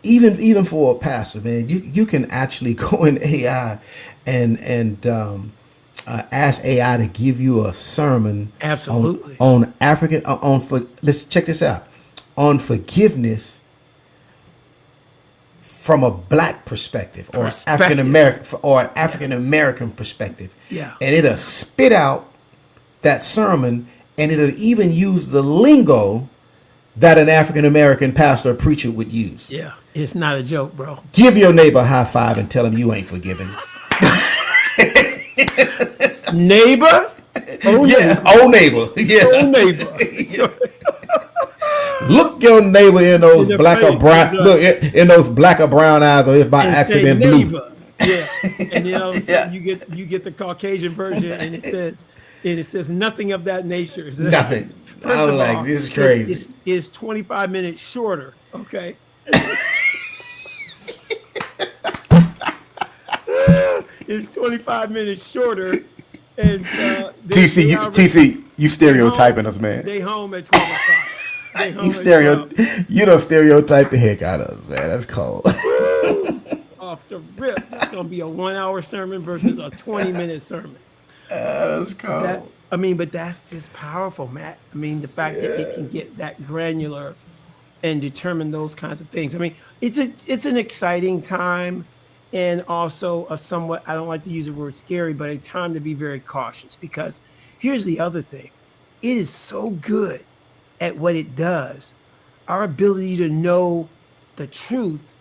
even for a pastor, man, you can actually go in AI and ask AI to give you a sermon Absolutely. on African on for. Let's check this out, on forgiveness from a black perspective or African Perspective. American or an Yeah. African American perspective, Yeah. and it'll spit out that sermon, and it'll even use the lingo that an African American pastor or preacher would use. Yeah. It's not a joke, bro. Give your neighbor a high five and tell him you ain't forgiven. Neighbor? Oh, Yeah, neighbor. old neighbor. Oh, Yeah. neighbor. Look your neighbor in In those the black or face. That's brown right. in those black or brown eyes, or if by And say accident blue. neighbor. Yeah. And then all of a sudden Yeah, you get the Caucasian version and it says nothing of that nature. nothing. First I'm of like, all, this is it's, crazy. it's, it's 25 minutes shorter. Okay. It's 25 minutes shorter. And they already, You they home, stereotyping us, man. they home at 12 o'clock. They You home at 12. you don't stereotype the heck out of us, man. That's cold. Woo! Off the rip. It's going to be a 1 hour sermon versus a 20-minute sermon. That's That cold. I mean, but that's just powerful, Matt. I mean, the fact that it can get that granular and determine those kinds of things. I mean, it's an exciting time and also a somewhat, I don't like to use the word scary, but a time to be very cautious because here's the other thing. It is so good at what it does. Our ability to know the truth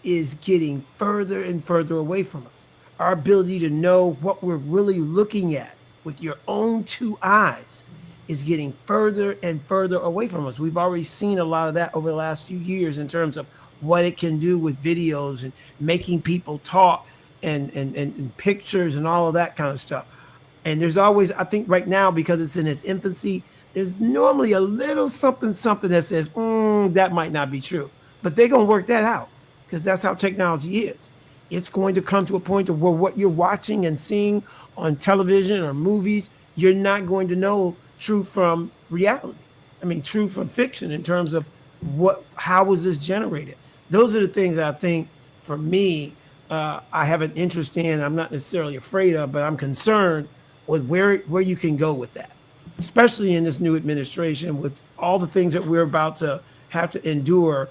is getting further and further away from us. Our ability to know what we're really looking at with your own two eyes is getting further and further away from us. We've already seen a lot of that over the last few years in terms of what it can do with videos and making people talk and pictures and all of that kind of stuff. And there's always, I think right now, because it's in its infancy, there's normally a little something that says, that might not be true. But they're going to work that out because that's how technology is. It's going to come to a point of where what you're watching and seeing on television or movies, you're not going to know truth from reality. I mean, truth from fiction in terms of how was this generated? Those are the things I think for me, I have an interest in. I'm not necessarily afraid of, but I'm concerned with where you can go with that, especially in this new administration with all the things that we're about to have to endure.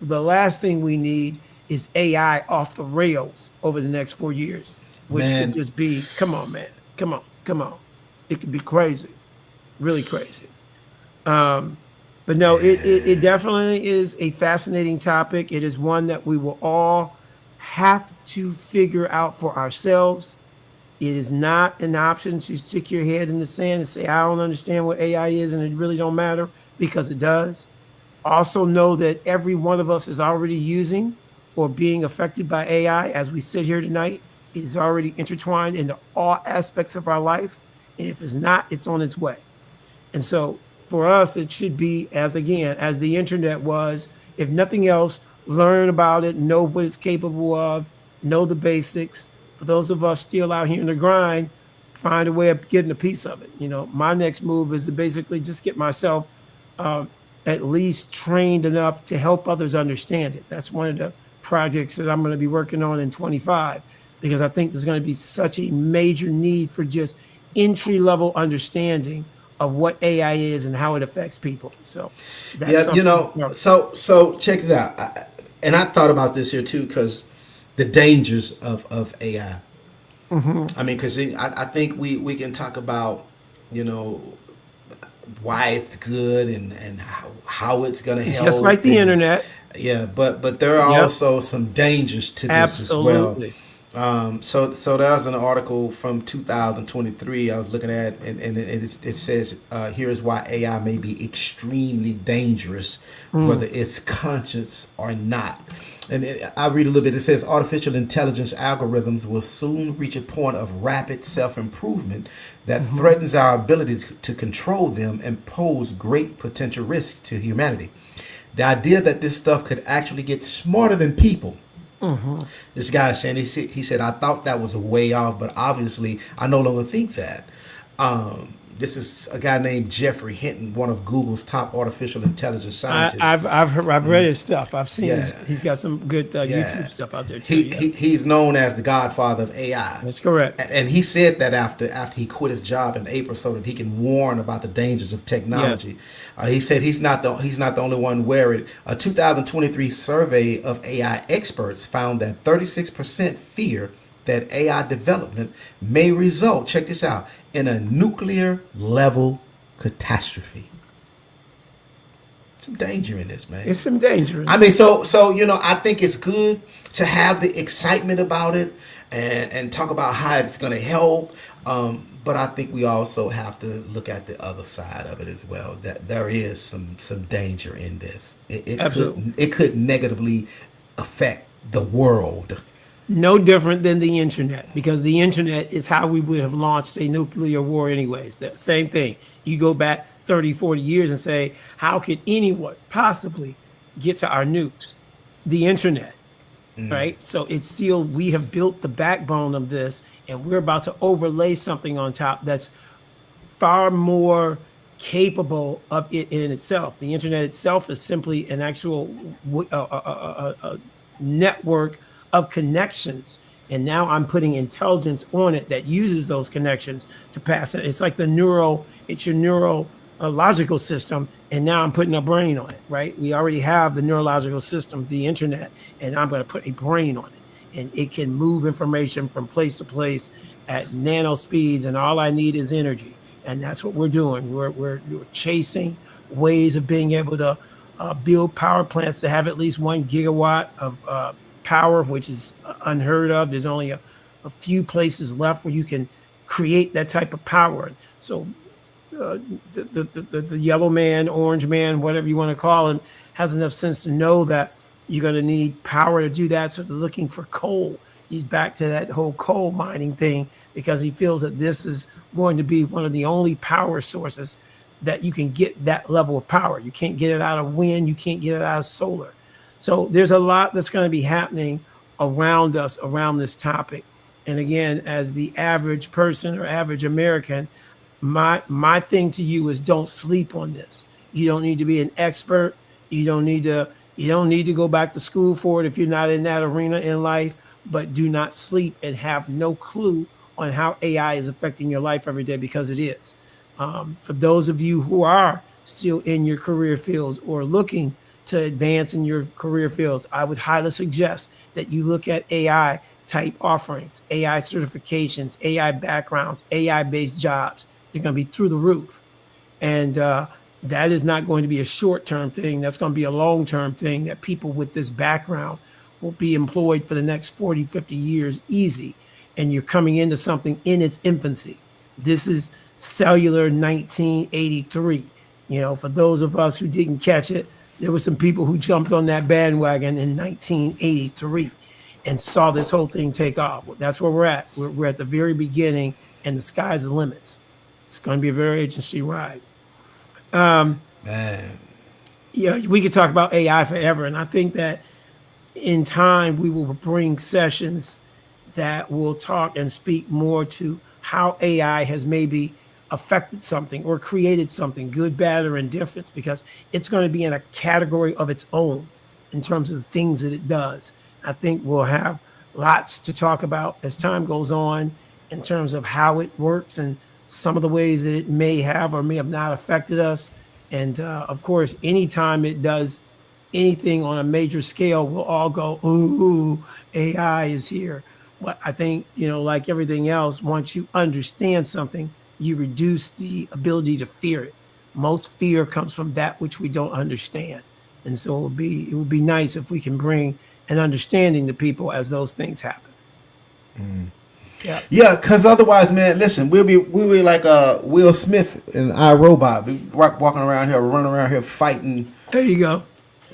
The last thing we need is AI off the rails over the next 4 years, which could Man, just be, come on, man, come on, come on. It could be crazy, really crazy. Um, but no, it definitely is a fascinating topic. It is one that we will all have to figure out for ourselves. It is not an option to stick your head in the sand and say, I don't understand what AI is and it really don't matter because it does. Also know that every one of us is already using or being affected by AI as we sit here tonight. It is already intertwined into all aspects of our life. And if it's not, it's on its way. And so for us, it should be as the internet was, if nothing else, learn about it, know what it's capable of, know the basics. For those of us still out here in the grind, find a way of getting a piece of it. My next move is to basically just get myself um, at least trained enough to help others understand it. That's one of the projects that I'm going to be working on in 25 because I think there's going to be such a major need for just entry level understanding of what AI is and how it affects people. So that's yeah, something. so check it out. And I thought about this here too, because the dangers of AI. I mean, because I think we can talk about, you know, why it's good and how it's going to It's just help like the and internet. yeah, but there are Yep, also some dangers to this as well. absolutely. So there's an article from 2023 I was looking at, and it says here's why AI may be extremely dangerous, whether Mm, it's conscious or not. And I read a little bit. It says artificial intelligence algorithms will soon reach a point of rapid self-improvement that mhm. threatens our ability to control them and pose great potential risks to humanity. The idea that this stuff could actually get smarter than people Hmm. This guy is saying he said I thought that was a way off, but obviously I no longer think that. This is a guy named Jeffrey Hinton, one of Google's top artificial intelligence scientists. I've read his stuff. I've seen his. Yeah, He's got some good YouTube yeah. stuff out there too. He, Yeah, he he's known as the godfather of AI. that's correct. And he said that after he quit his job in April, so that he can warn about the dangers of Yes. technology. He said he's not the only one worried. A 2023 survey of AI experts found that 36% fear that AI development may result. Check this out, in a nuclear level catastrophe. Some danger in this, man. It's some danger in I it. mean, so I think it's good to have the excitement about it and talk about how it's going to help. But I think we also have to look at the other side of it as well. That there is some danger in this. Absolutely. It could negatively affect the world. No different than the internet, because the internet is how we would have launched a nuclear war anyways. That same thing. You go back 30, 40 years and say, how could anyone possibly get to our nukes? The internet, right? So it's still, we have built the backbone of this, and we're about to overlay something on top that's far more capable of it in itself. The internet itself is simply an actual network of connections. And now I'm putting intelligence on it that uses those connections to pass it. It's like it's your neurological system. And now I'm putting a brain on it, right? We already have the neurological system, the internet, and I'm going to put a brain on it. And it can move information from place to place at nano speeds. And all I need is energy. And that's what we're doing. We're chasing ways of being able to build power plants to have at least 1 gigawatt of power, which is unheard of. There's only a few places left where you can create that type of power. So uh, the yellow man, orange man, whatever you want to call him, has enough sense to know that you're going to need power to do that. So they're looking for coal. He's back to that whole coal mining thing because he feels that this is going to be one of the only power sources that you can get that level of power. You can't get it out of wind. You can't get it out of solar. So there's a lot that's going to be happening around us around this topic. And again, as the average person or average American, my thing to you is don't sleep on this. You don't need to be an expert. You don't need to go back to school for it if you're not in that arena in life, but do not sleep and have no clue on how AI is affecting your life every day, because it is. For those of you who are still in your career fields or looking to advance in your career fields, I would highly suggest that you look at AI type offerings, AI certifications, AI backgrounds, AI based jobs. They're going to be through the roof. And that is not going to be a short term thing. That's going to be a long term thing that people with this background will be employed for the next 40, 50 years easy. And you're coming into something in its infancy. This is cellular 1983. For those of us who didn't catch it, there were some people who jumped on that bandwagon in 1983 and saw this whole thing take off. Well, that's where we're at. We're at the very beginning, and the sky's the limits. It's going to be a very interesting ride. Um, Man. yeah, we could talk about AI forever, and I think that in time we will bring sessions that will talk and speak more to how AI has maybe affected something or created something, good, bad, or indifference, because it's going to be in a category of its own in terms of the things that it does. I think we'll have lots to talk about as time goes on in terms of how it works and some of the ways that it may have or may have not affected us. And of course, anytime it does anything on a major scale, we'll all go, ooh, AI is here. But I think, like everything else, once you understand something, you reduce the ability to fear it. Most fear comes from that which we don't understand. And so it would be nice if we can bring an understanding to people as those things happen. Yeah. Yeah, cause otherwise, man, listen, we'll be like Will Smith in iRobot, be walking around here, running around here fighting There you go.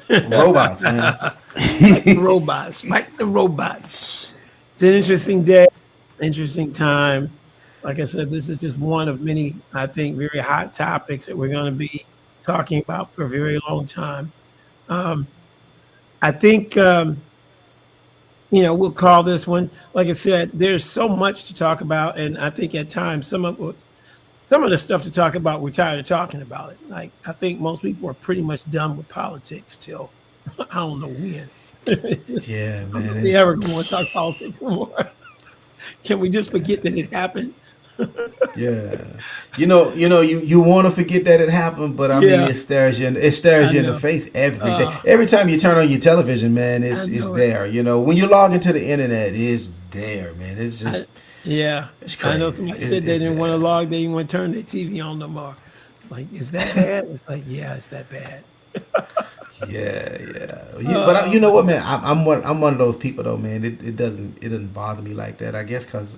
robots, man. Fight the robots. Fight the robots. It's an interesting day, interesting time. Like I said, this is just one of many, I think, very hot topics that we're going to be talking about for a very long time. Um, I think we'll call this one. Like I said, there's so much to talk about, and I think at times some of the stuff to talk about, we're tired of talking about it. Like I think most people are pretty much done with politics till I don't know when. Just, Yeah, I don't know man. if we It's ever going to talk politics anymore. Can we just forget that it happened? yeah. You want to forget that it happened, but I mean, Yeah, it stares I you in the know. face every day. Uh, Every time you turn on your television, man, I it's know it. there. When you log into the internet, it's there, man. It's I, just yeah, it's I know crazy. somebody said they It's didn't want to there. log, they didn't want to turn their TV on no more. It's like, is that bad? It's like, yeah, it's that bad. Yeah, yeah. But Oh you know my what, God. man? I'm one of those people though, man. It doesn't bother me like that. I guess because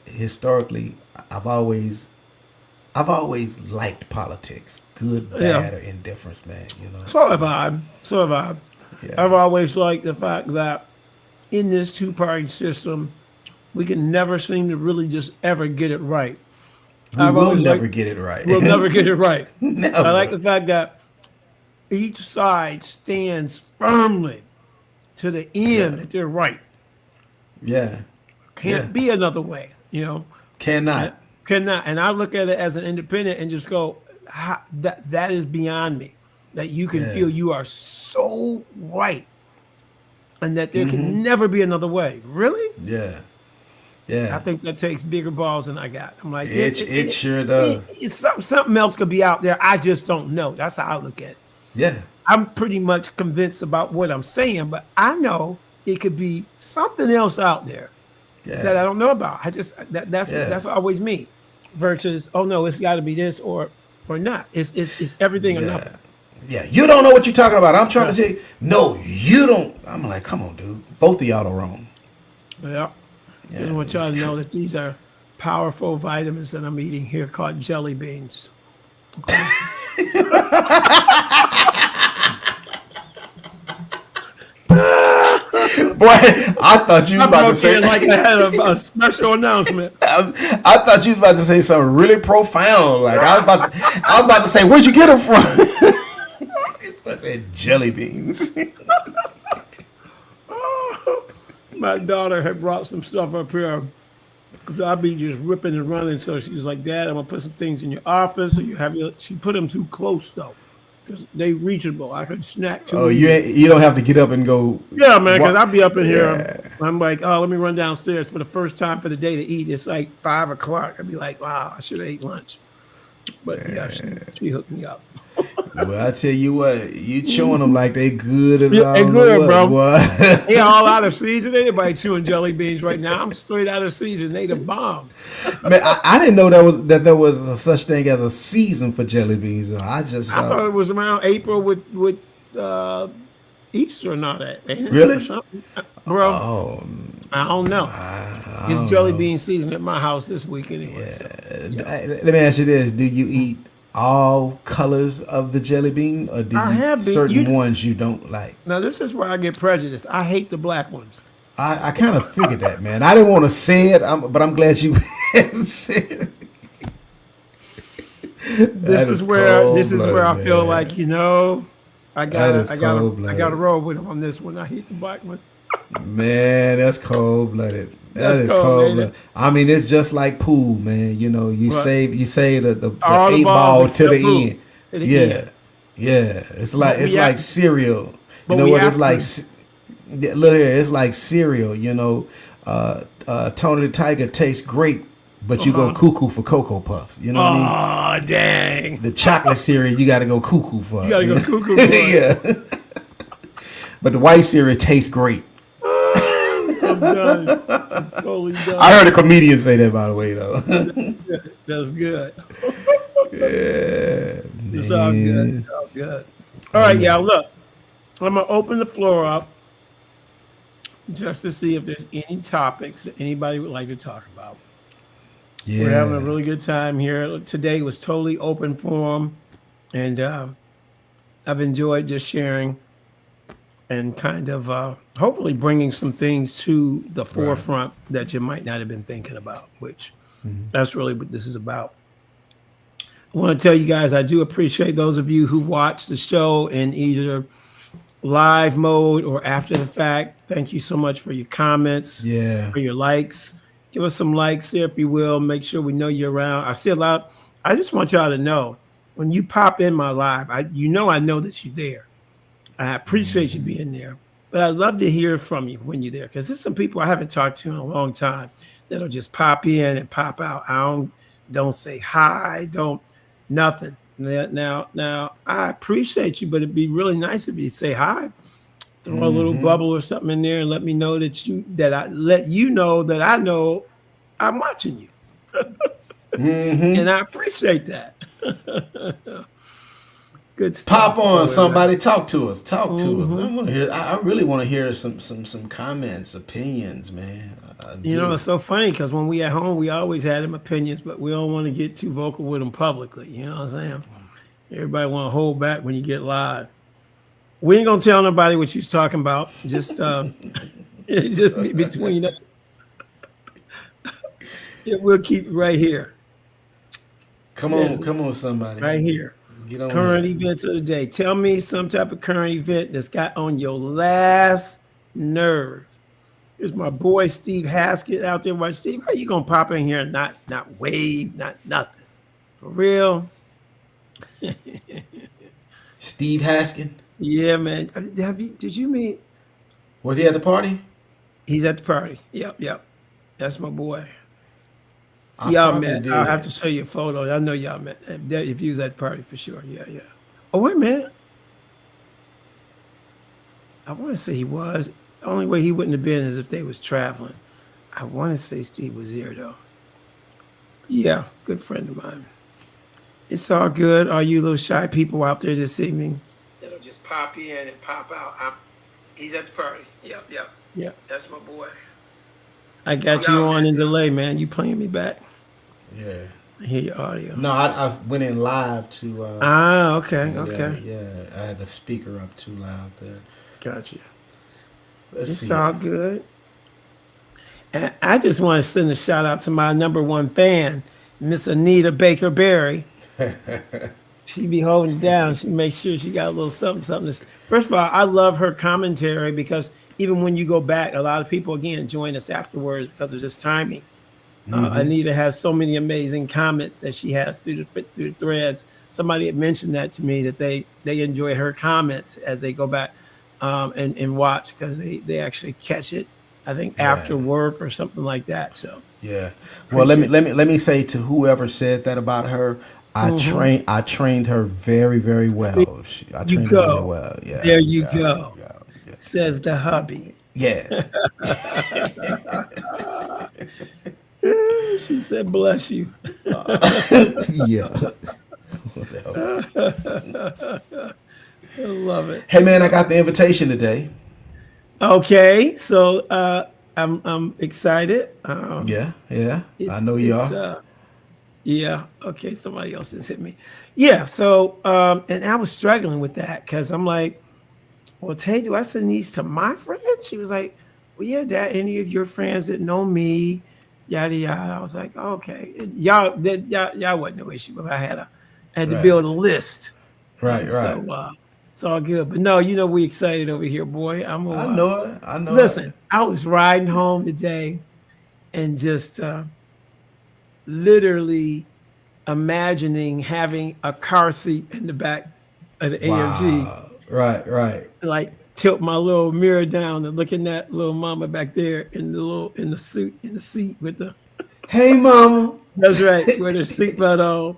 historically, I've always I've always liked politics, good, Yeah, bad, or indifference, man. so have So I. So have I. yeah, I've always liked the fact that in this two-party system, we can never seem to really just ever get it right. we I've will always never liked get it right. we'll never get it right. I like Never. the fact that each side stands firmly to the Yeah, end that they're right. yeah, yeah. Can't be another way. And Cannot. cannot. And I look at it as an independent and just go, that is beyond me. That you can Yeah. feel you are so right and that there can never be another way. Really? Yeah. I Yeah. think that takes bigger balls than I got. I'm like, It sure does. something else could be out there. I just don't know. That's how I look at it. Yeah. I'm pretty much convinced about what I'm saying, but I know it could be something else out there that Yeah. I don't know about. I just Yeah. that's always me. Versus, oh no, it's got to be this or not. It's everything or Yeah. nothing. Yeah. You don't know what you're talking about. I'm trying to Yeah, say, no, you don't. I'm like, come on, dude. Both of y'all are wrong. yeah. Just Yeah. want y'all to know that these are powerful vitamins that I'm eating here called jelly beans. Okay. Boy, I thought you was I about to broke say. in like I had a special announcement. I thought you was about to say something really profound. Like I was about to say, where'd you get them from? I said jelly beans. My daughter had brought some stuff up here because I'd be just ripping and running. So she's like, Dad, I'm gonna put some things in your office. So you have your. She put them too close though, because they reachable. I could snack too Oh, easy. you don't have to get up and go. Yeah, man, because What? I'll be up in here. Yeah. I'm like, oh, let me run downstairs for the first time for the day to eat. It's like 5 o'clock. I'd be like, wow, I should have ate lunch. But yeah, she hooked me up. Well, I tell you what, you chewing them like they good as Yeah, I and don't know good, what, bro. They boy. all out of season. Anybody chewing jelly beans right now? I'm straight out of season. They the bomb. Man, I didn't know that there was a such thing as a season for jelly beans. I just I thought it was around April with uh, Easter and all that, ain't it? Or really. something, bro. Oh, I don't know. I It's don't jelly know. bean season at my house this week anyway. So yeah, Let me ask you this: do you eat all colors of the jelly bean, or do I you have been. certain ones you don't like? Now this is where I get prejudiced. I hate the black ones. I kind of figured that, man. I didn't want to say it, but I'm glad you said it. This That is is where cold blooded, I feel like man. I That gotta is cold I gotta blooded. roll with them on this one. I hate the black ones. Man, that's cold blooded. That That's is cold, cold ain't blooded. it? I mean, it's just like pool, man. You But save the all the eight balls ball to except the poo end. at the end. Yeah, yeah. It's like But it's we like have, cereal. You but know we what? It's have like to. yeah, look here. It's like cereal. Tony the Tiger tastes great, but Uh you go huh. cuckoo for Cocoa Puffs. You know what I mean? Oh dang! The chocolate cereal, you got to go cuckoo You for. gotta go cuckoo for it. Yeah, but the white cereal tastes great. I'm done. I'm totally I done. heard a comedian say that, by the way, though. That's good. Yeah, It's all good. man. It's all good. All Oh right, yeah, y'all. Look, I'm gonna open the floor up just to see if there's any topics that anybody would like to talk about. We're having a yeah, really good time here. Today was totally open forum, and I've enjoyed just sharing and kind of hopefully bringing some things to the right. forefront that you might not have been thinking about, which that's really what this is about. I want to tell you guys I do appreciate those of you who watch the show and either live mode or after the fact. Thank you so much for your comments, Yeah. for your likes. Give us some likes there if you will. Make sure we know you're around. I see a lot. I just want y'all to know when you pop in my live, I know that you're there. I appreciate you being there. But I'd love to hear from you when you're there because there's some people I haven't talked to in a long time that'll just pop in and pop out. I don't say hi, don't nothing. Now, I appreciate you, but it'd be really nice if you say hi, throw a little bubble or something in there, and let me know that I let you know that I know I'm watching you, and I appreciate that. Good Pop stuff, on, boy, man. somebody. Talk to us. Talk to us. Hmm. I want to hear. I really want to hear some comments, opinions, man. I It's do. so funny because when we at home, we always had them opinions, but we don't want to get too vocal with them publicly. You know what I'm saying? Everybody want to hold back when you get live. We ain't gonna tell nobody what you're talking about. Just it just be between us. Yeah, we'll keep it right here. Listen, Come on, somebody. right here. Get on Current here. events of the day. Tell me some type of current event that's got on your last nerve. Here's my boy Steve Haskett out there. Watch Steve. How you gonna pop in here and not wave, not nothing? For real? Steve Haskin. Yeah, man. Did you meet? Was he at the party? He's at the party. Yep, yep. That's my boy. I Y'all probably met. I'll have did. to show you a photo. I know y'all met. If you was at the party for sure. Yeah, yeah. Oh wait a minute. I want to say he was. The only way he wouldn't have been is if they was traveling. I want to say Steve was there though. Yeah, good friend of mine. It's all good. All you little shy people out there this evening that'll just pop in and pop out. He's at the party. Yep, yep. Yeah, that's my boy. I got you on in delay, man. You playing me back? Yeah. I hear your audio. No, I went in live Ah, to okay, yeah, okay. yeah. I had the speaker up too loud there. Gotcha. Let's It's see. all good. And I just want to send a shout out to my number one fan, Miss Anita Baker Berry. She be holding it down. She makes sure she got a little something, something. First of all, I love her commentary because even when you go back, a lot of people again join us afterwards because of just timing. Anita has so many amazing comments that she has through the threads. Somebody had mentioned that to me that they enjoy her comments as they go back and watch because they actually catch it. I think Yeah. after work or something like that. So Yeah. Well, appreciate. let me say to whoever said that about her, Hmm. I trained her very very See, well. I you trained her really go. well. Yeah. There you Yeah. go. Yeah. Says the hubby. Yeah. She said, "Bless you." Yeah. I love it. Hey man, I got the invitation today. Okay, so I'm excited. Yeah. Yeah. I It's know you it's are. yeah, okay, somebody else has hit me. Yeah, so and I was struggling with that because I'm like, well, Tay, do I send these to my friend? She was like, well, yeah, Dad, any of your friends that know me, yada yada. I was like, oh, okay. Y'all wasn't no issue, but I had to Right. build a list. Right. And Right. so it's all good. But no, we excited over here, boy. I'm I gonna know it. I know it. listen, I was riding home today and just literally imagining having a car seat in the back of the AMG, Wow. Right. Right. like tilt my little mirror down and look at that little mama back there in the seat with the Hey, mama. that's right, with her seatbelt on.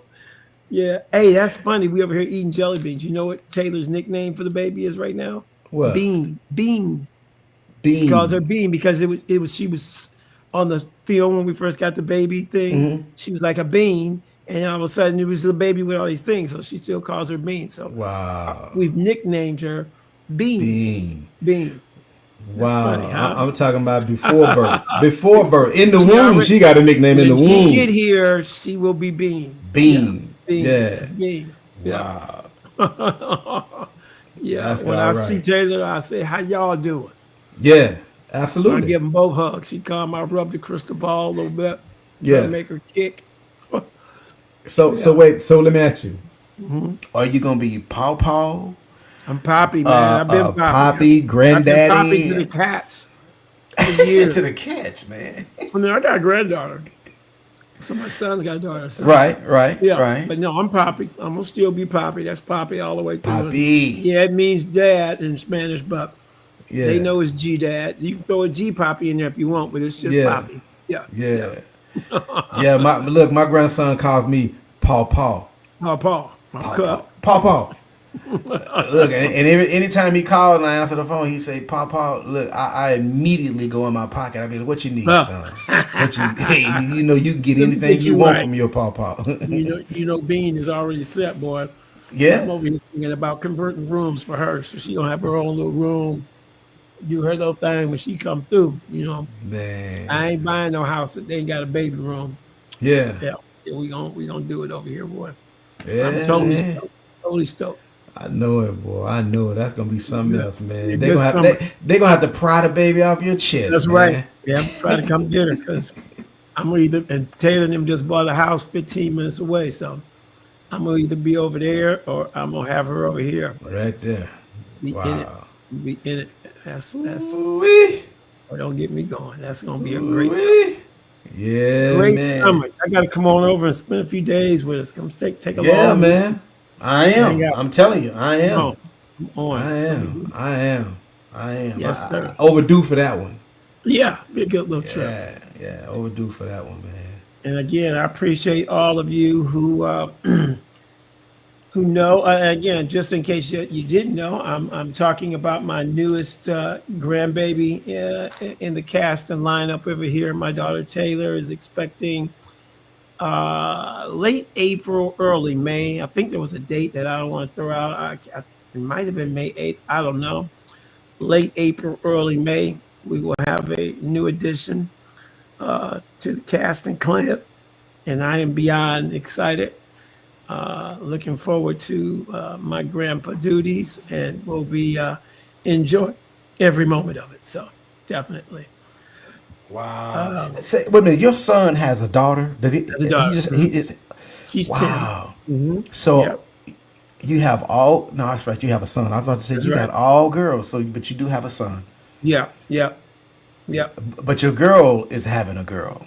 Yeah. Hey, that's funny. We over here eating jelly beans. You know what Taylor's nickname for the baby is right now? What? Bean. Bean. She calls her Bean. Bean because it was she was on the film when we first got the baby thing. She was like a bean, and all of a sudden it was a baby with all these things. So she still calls her Bean. So Wow. we've nicknamed her Bean. Bean. Bean. That's funny, Wow. huh? I'm talking about before birth. Before birth. In the She womb, already she got a nickname in the when she get womb. here, she will be Bean. Yeah, Bean. Bean. Yeah. It's Bean. Yeah. Wow. Yeah. That's When all I see right. Taylor, I say, "How y'all doing?" Yeah. I Absolutely. give them both hugs. She come, I rub the crystal ball a little bit, try to Yeah. make her kick. So Yeah. wait. So let me ask you: Hmm. are you gonna be Paw Paw? I'm Poppy, man. I've been Poppy. Poppy, I've been Poppy to granddaddy. the cats for Said years. to the cats, man. I mean, I got a granddaughter, so my son's got a daughter. So Right, right, yeah, right. but no, I'm Poppy. I'm gonna still be Poppy. That's Poppy all the way through. And Poppy. yeah, it means dad in Spanish, but they Yeah, know it's G dad. You can throw a G Poppy in there if you want, but it's just yeah, Poppy. Yeah, yeah. yeah, yeah. My look, my grandson calls me Paw Paw, Oh, Paul. Paw Okay. Paw, Paw Paw. Look, and anytime he called and I answer the phone, he say, "Paw Paw." Look, I immediately go in my pocket. I mean, what you need, Well, son? What you? Hey, you know, you can get let me anything get you you want right. from your Paw Paw. Bean is already set, boy. And I'm Yeah, over here thinking about converting rooms for her, so she gonna have her own little room, do her little thing when she come through. I man. ain't buying no house that they ain't got a baby room. Yeah, Yeah, yeah, we gonna do it over here, boy. I'm yeah, totally man. stoked. Totally stoked. I know it, boy. I know it. That's gonna be something Good, else, be a man. They good gonna have summer. they gonna have to pry the baby off your chest, That's right. man. Yeah, I'm trying to come get her because I'm gonna either and Taylor and them just bought a house 15 minutes away, so I'm gonna either be over there or I'm gonna have her over here. But Right there. be in it, Wow. be in it. That's. Ooh-wee. Oh, don't get me going. That's gonna be a great summer. Ooh-wee. Yeah, Great man. summer. I gotta come on over and spend a few days with us. Come take a Yeah, long week, man. I hang am. out. I'm telling you, I Come am. on, come on. I It's gonna be am. good. I am. I am. Yes, I sir. overdue for that one. Yeah, be a good little trip. Yeah, yeah. Overdue for that one, man. And again, I appreciate all of you who who know. Again, just in case you didn't know, I'm talking about my newest grandbaby in the cast and lineup over here. My daughter Taylor is expecting late April, early May. I think there was a date that I don't want to throw out. It might have been May 8th. I don't know. Late April, early May, we will have a new addition to the cast and clan, and I am beyond excited. Looking forward to my grandpa duties, and will be enjoy every moment of it. So definitely, Wow. Say, wait a minute. Your son has a daughter. Does he? as a He daughter, just he is. she's 10. Wow. So Yep, you have all. No, that's right. You have a son. I was about to say that's you right. got all girls. So, but you do have a son. Yeah, yeah, yeah. But your girl is having a girl.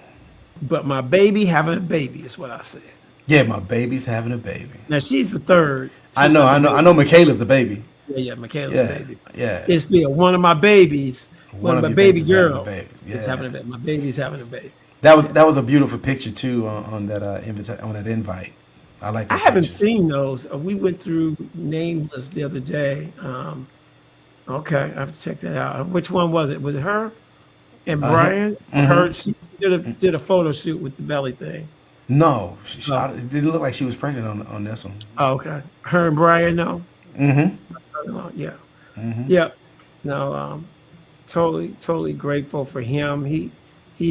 But my baby having a baby is what I said. Yeah, my baby's having a baby. Now she's the third. I She's know. not the I know. I baby. know. Michaela's the baby. Yeah, yeah. Michaela's a Yeah. baby. Yeah. It's still one of my babies. One One of of my your baby babies having a girls baby. is having a Yeah. baby. My baby's having a baby. Yeah. That was a beautiful picture too on that on that invite. I like I that haven't picture. seen those. We went through Nameless the other day. Okay, I have to check that out. Which one was it? Was it her and Brian? Her. She did a photo shoot with the belly thing. No, Oh, it didn't look like she was pregnant on this one. oh, okay. Her and Brian. No. Yeah. Yeah. No. Totally grateful for him. He's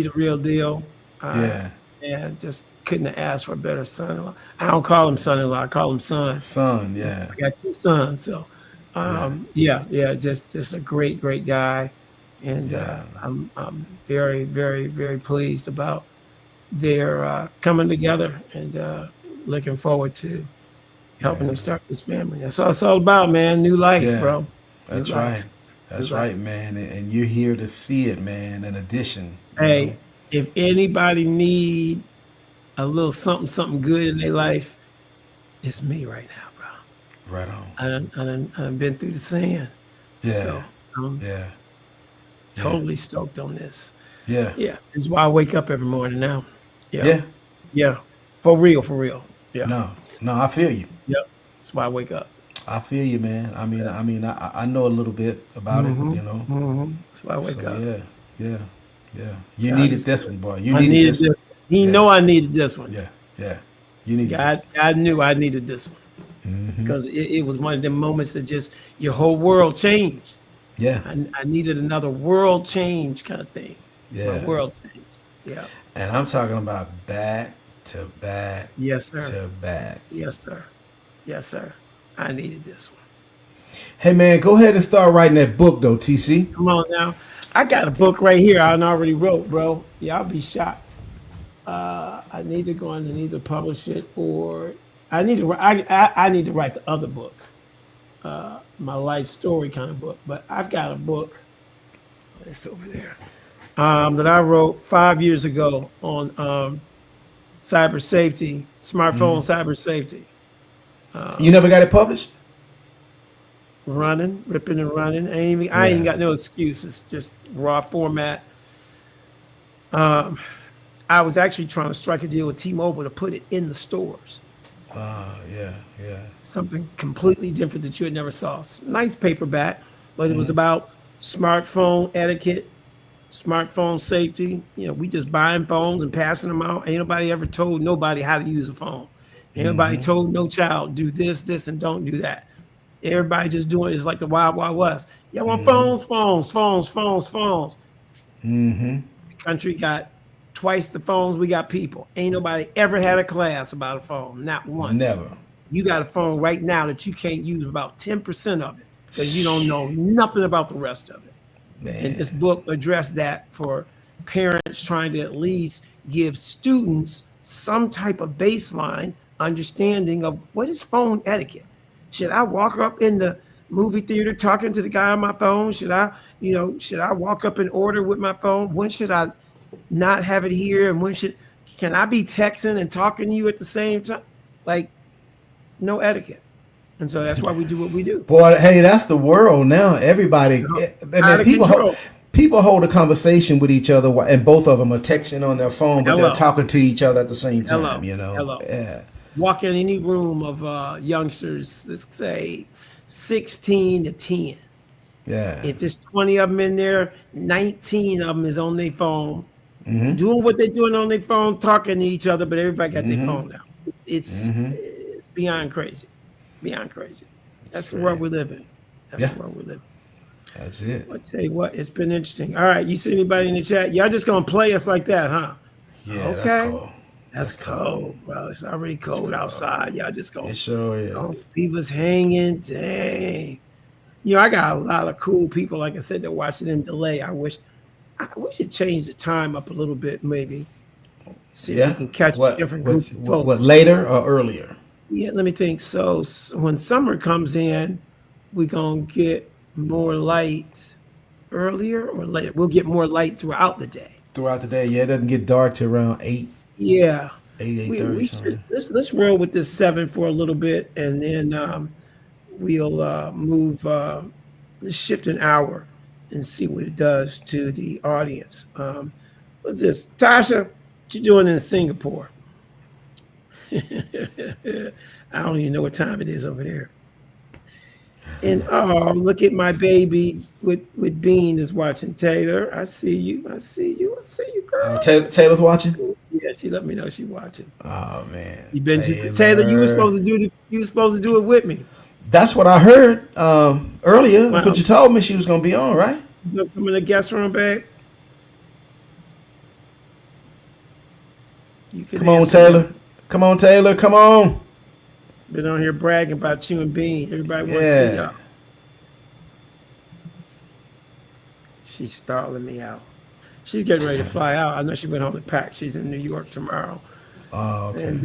the real deal. Uh, Yeah, and just couldn't have asked for a better son-in-law. I don't call him son-in-law. I call him son. son. Yeah, I got two sons, so yeah, yeah, just a great guy, and yeah, I'm very pleased about their coming together, and looking forward to helping yeah, them start this family. That's all it's all about, man. New life, yeah. bro. New That's right. life. New That's life. right, man. And you're here to see it, man. An addition, you know. Hey, if anybody need a little something good in their life, it's me right now, bro. Right on. I done been through the sand, Yeah, so I'm yeah, yeah, totally stoked on this. yeah, Yeah, this is why I wake up every morning now. Yeah, yeah. yeah, for real, for real. Yeah, No, no. I feel you. yep. That's why I wake up. I feel you, man. Yeah. I know a little bit about it, you know. That's why I So wake up. yeah, yeah, yeah. You God needed is this good. one, boy. You I needed needed this this. one. He Yeah, know I needed this one. yeah, yeah. You needed God, this. God knew I needed this one because it was one of them moments that just your whole world changed. Yeah, I needed another world change kind of thing. My yeah. world changed. Yeah. And I'm talking about back to back Yes, sir. to back. Yes, sir. Yes, sir. I needed this one. Hey man, go ahead and start writing that book though, TC. Come on now. I got a book right here I already wrote, bro. Y'all be shocked. I need to go on and either publish it or I need to I need to write the other book. my life story kind of book. But I've got a book that's over there that I wrote 5 years ago on cyber safety, smartphone cyber safety. You never got it published? Running, ripping and running. I ain't Yeah. got no excuses. Just raw format. Um, I was actually trying to strike a deal with T-Mobile to put it in the stores. Yeah, yeah. Something completely different that you had never saw. Nice paperback, but it was about smartphone etiquette, smartphone safety. We just buying phones and passing them out. Ain't nobody ever told nobody how to use a phone. Ain't nobody told no child do this, this, and don't do that. Everybody just doing it. It's like the wild, wild west. Y'all want phones, phones, phones, phones, phones. The country got twice the phones we got people. Ain't nobody ever had a class about a phone, not once. Never. You got a phone right now that you can't use about 10% of it because you don't know nothing about the rest of it. And this Man. book addressed that for parents trying to at least give students some type of baseline understanding of what is phone etiquette. Should I walk up in the movie theater talking to the guy on my phone? Should I walk up and order with my phone? When should I not have it here? And can I be texting and talking to you at the same time? Like, no etiquette. And so that's why we do what we do. Boy, hey, that's the world now. Everybody, I Out mean, of control. people hold a conversation with each other, and both of them are texting on their phone, but they're Hello. talking to each other at the same time. Hello. You know, Hello. yeah, Walk in any room of youngsters, let's say 16 to 10. yeah. If it's 20 of them in there, 19 of them is on their phone, doing what they're doing on their phone, talking to each other, but everybody got their phone now. It's beyond crazy. Beyond crazy. That's the world Right. we live in. That's Yeah, the world we live that's it. in. I tell you what, it's been interesting. All right, you see anybody in the chat? Y'all just gonna play us like that, huh? Yeah, that's Okay. cool. That's That's cool. cold, bro. It's already cold Sure. outside. Y'all just It gonna, sure is. gonna leave us hanging. Dang. I got a lot of cool people, like I said, that watch it in delay. We should change the time up a little bit, maybe. See if we Yeah. can catch a What? different What? group of What? folks. Later or earlier? Yeah, let me think. So when summer comes in, we're gonna get more light earlier or later. We'll get more light throughout the day. Throughout the day. Yeah, it doesn't get dark till around Yeah. 8:30 We should something. let's roll with this 7 for a little bit, and then we'll move let's shift an hour and see what it does to the audience. What's this? Tasha, what you doing in Singapore? I don't even know what time it is over there. And oh, look at my baby with Bean is watching. Taylor, I see you. I see you. I see you, girl. Taylor's watching. Yeah, she let me know she watching. Oh man, You been to Taylor? You were Taylor. supposed to do it with me. That's what I heard earlier. That's what Wow, you told me she was gonna be on, right? you gonna come in the guest room, babe? You can Come on, answer that. Taylor. Come on, Taylor. Come on. Been on here bragging about you and Bean. Everybody want to see Yeah. y'all. She's stalling me out. She's getting ready to fly out. I know she went home to pack. She's in New York tomorrow, Oh, okay. and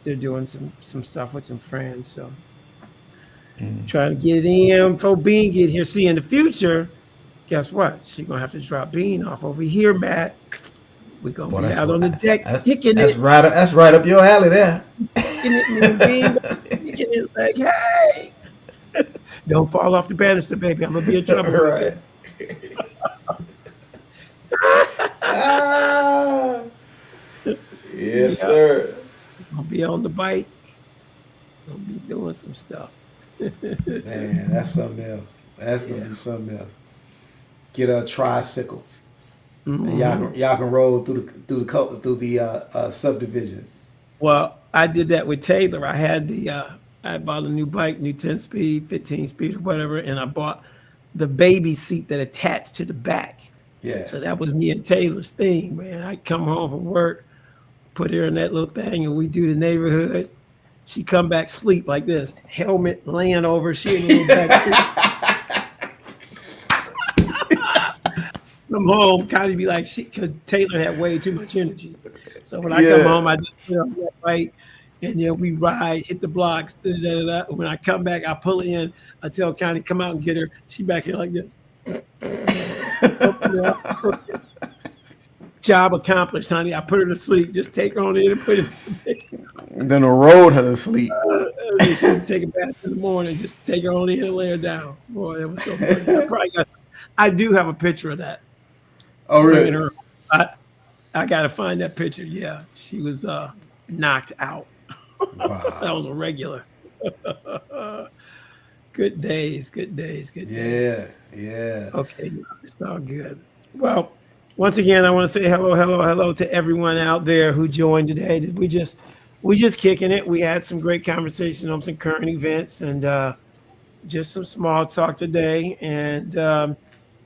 they're doing some stuff with some friends. So trying to get in before Bean get here. See, in the future, guess what? She's gonna have to drop Bean off over here, Matt. We're gonna Boy, be out on the deck kicking that's it, right. That's right up your alley there. kicking it, me and Bean kicking it like, hey, don't fall off the banister, baby. I'm gonna be in trouble right Right. there. Ah, yes, Yeah, sir. I'll be on the bike. I'll be doing some stuff. Man, that's something else. That's gonna Yeah. be something else. Get a tricycle, and Hmm. y'all can roll through the subdivision. Well, I did that with Taylor. I bought a new bike, new 10 speed, 15 speed, or whatever, and I bought the baby seat that attached to the back. Yeah. So that was me and Taylor's thing, man. I come home from work, put her in that little thing, and we do the neighborhood. She come back sleep like this, helmet laying over. She in the little back seat. Come home, Connie be like, cause Taylor had way too much energy. So when I come Yeah. home, I just put on that bike and then we ride, hit the blocks. Da, da, da, da. When I come back, I pull in. I tell Connie, come out and get her. She back here like this. Open it up, crooked. Job accomplished, honey. I put her to sleep. Just take her on in and put it. Then I rolled her to sleep. She take a bath in the morning. Just take her on in and lay her down. Boy, that was so funny. I do have a picture of that. Oh, Bringing really? her. I, I gotta find that picture. Yeah, she was knocked out. That Wow. was a regular. Good days, good days, good Yeah, days. yeah, Okay, yeah, it's all good. Well, once again, I want to say hello, hello, hello to everyone out there who joined today. We just kicking it. We had some great conversation on some current events and just some small talk today. And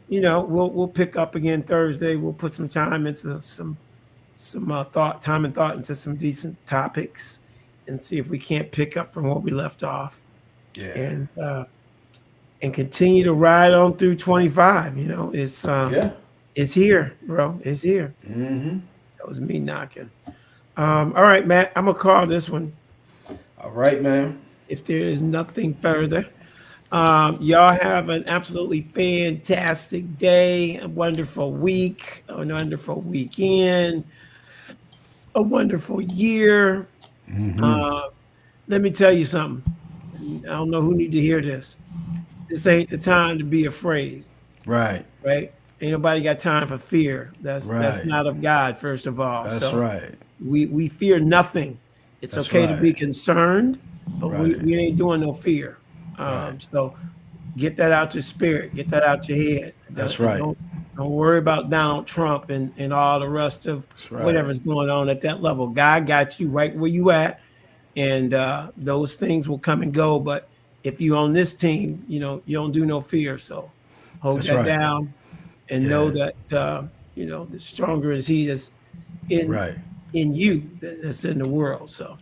we'll pick up again Thursday. We'll put some time into some thought, time and thought into some decent topics, and see if we can't pick up from where we left off. yeah, And continue to ride on through 25. yeah. It's here, bro. It's here. Mm-hmm. That was me knocking. All right, Matt. I'm gonna call this one All right, man. if there is nothing further. Y'all have an absolutely fantastic day, a wonderful week, a wonderful weekend, a wonderful year. Mm-hmm. Uh, Let me tell you something. I don't know who need to hear this. This ain't the time to be afraid, Right, right? Ain't nobody got time for fear. That's right. not of God, first of all. That's So right. we fear nothing. It's That's okay to be right. concerned, but we, Right, we ain't doing no fear. right. So get that out your spirit, get that out your head. That's And right. don't worry about Donald Trump and all the rest of That's right. whatever's going on at that level. God got you right where you at, and those things will come and go. But if you on this team, you don't do no fear. So hold That's that right. down and know Yeah. that the stronger is He that's in Right. in you that's in the world. So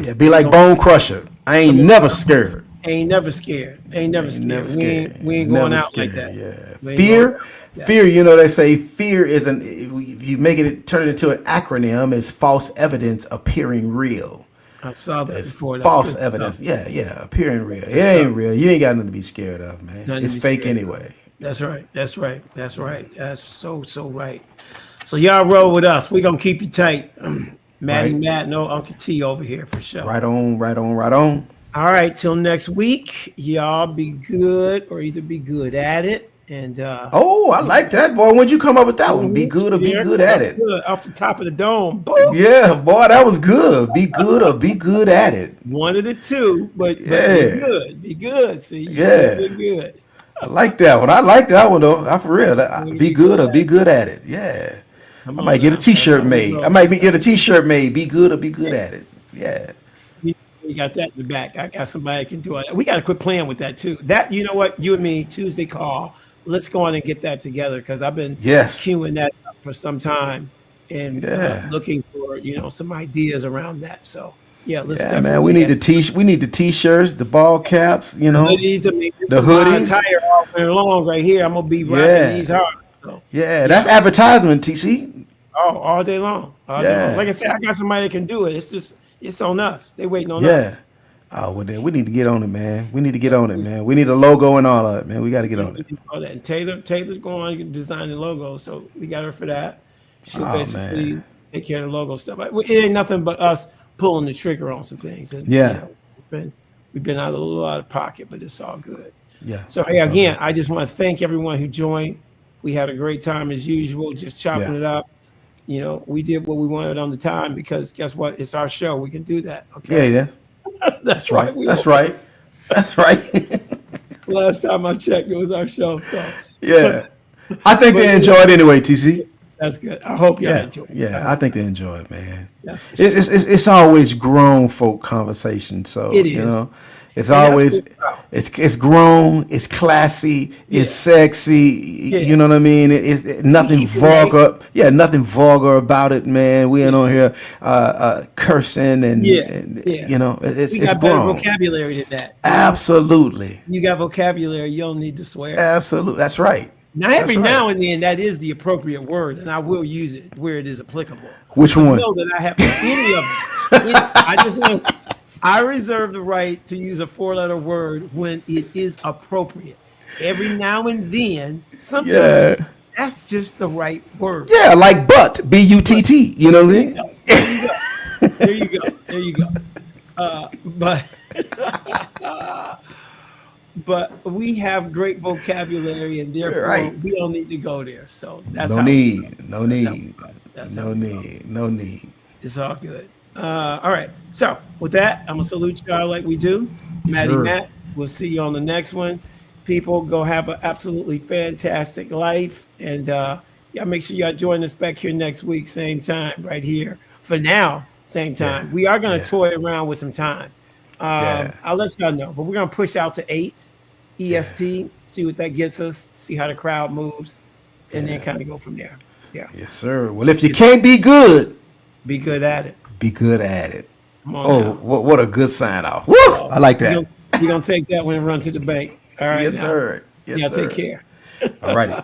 Yeah. Be we like gonna Bone Crusher. I ain't come on never now. scared. Ain't never scared. Ain't never Ain't scared. never We scared. ain't going Never out like scared. that. Yeah. We ain't going Fear. out like that. Fear. They say fear is an. If you make it turn it into an acronym, is false evidence appearing real. I saw that It's before. That's false good stuff. evidence. Yeah, yeah. Appearing real. That's It good stuff. ain't real. You ain't got nothing to be scared of, man. Nothing to It's be fake scared of. anyway. That's right. That's right. That's right. That's so right. So y'all roll with us. We're gonna keep you tight. Maddie Right. Matt, no Uncle T over here for sure. Right on. Right on. Right on. All right, till next week. Y'all be good or either be good at it. And Oh, I like that, boy. When'd you come up with that one? Be mhm, good or be there it good goes. at Off it. off the top of the dome. Boop. Yeah, boy, that was good. Be good or be good at it. One of the two, but be Yeah, good. Be good. See, you should have yeah. been good. I like that one. I like that one though. I for real. Want to Be be good good or at be it. good at it. Yeah. Come I on might get a now. That's T-shirt how we made. I roll. might That's how get a we roll. T-shirt made. Be good or be good at it. Yeah. You got that in the back. I got somebody that can do it. We got to quit playing with that too. That you know what? You and me Tuesday call. Let's go on and get that together because I've been Yes. queuing that up for some time and Yeah. looking for some ideas around that. So yeah, let's Yeah, man. We definitely need add the t. We need the T-shirts, the ball caps. the hoodies. I mean, this The is my hoodies. attire all winter long right here. I'm gonna be rocking Yeah. these hard. So Yeah. yeah, That's advertisement. TC. all day long, all day long. Like Yeah. I said, I got somebody that can do it. It's just it's on us. They waiting on Yeah. us. Oh well, then we need to get on it, man. We need to get Yeah, on it, man. We need a logo and all of it, man. We got to get yeah, on we it. need all that. And Taylor's going to design the logo, so we got her for that. She'll Oh man. basically take care of the logo stuff. It ain't nothing but us pulling the trigger on some things, and Yeah. it's been we've been out a little out of pocket, but it's all good. Yeah. So hey, It's all again, good. I just want to thank everyone who joined. We had a great time as usual, just chopping Yeah. it up. We did what we wanted on the time because guess what? It's our show. We can do that. Yeah. Okay, Yeah. that's That's right. right. We That's open. right. That's right. Last time I checked, it was our show. So, but Yeah. I think but they enjoyed anyway, TC. that's good. I hope y'all Yeah. enjoy it. I Yeah. I hope think they enjoy it, man. that's for It's sure. it's it's, it's always grown folk conversation, It so is, it's and that's always good stuff. it's grown, it's classy, it's Yeah, sexy. yeah. You know what I mean? We Nothing keep it right. vulgar. Yeah, nothing vulgar about it, man. We ain't Yeah, on here cursing yeah, and yeah. it's We it's got better grown. vocabulary than that. Absolutely, You got vocabulary. You don't need to swear. absolutely. That's right. Now, That's every right. now and then, that is the appropriate word, and I will use it where it is applicable. Which But one? know that I have any of them. I just want. I reserve the right to use a four-letter word when it is appropriate. Every now and then, sometimes Yeah. that's just the right word. Yeah, like butt, But B-U-T-T. You know what there I you mean? go. There you go. There you go. There you go. But but we have great vocabulary, and therefore Right. we don't need to go there. So that's No how we go. need. No That's how we need. go. That's how No we go. need. No need. It's all good. All right. So with that, I'm gonna salute y'all like we do. Yes, Maddie sir. Matt. We'll see you on the next one. People go have an absolutely fantastic life. And y'all make sure y'all join us back here next week, same time, right here. For now, same Yeah. time. We are gonna Yeah. toy around with some time. Yeah. I'll let y'all know, but we're gonna push out to 8 Yeah. EST, see what that gets us, see how the crowd moves, and then Yeah. kind of go from there. Yeah. Yes, sir. Well, if you It's can't be good, be good at it. be good at it. Come on Oh, now. what a good sign off. Woo! Oh, I like we're that. gonna, we gonna take that one and run to the bank. All right Yes, now. sir. Yes, Y'all take sir. care. All righty.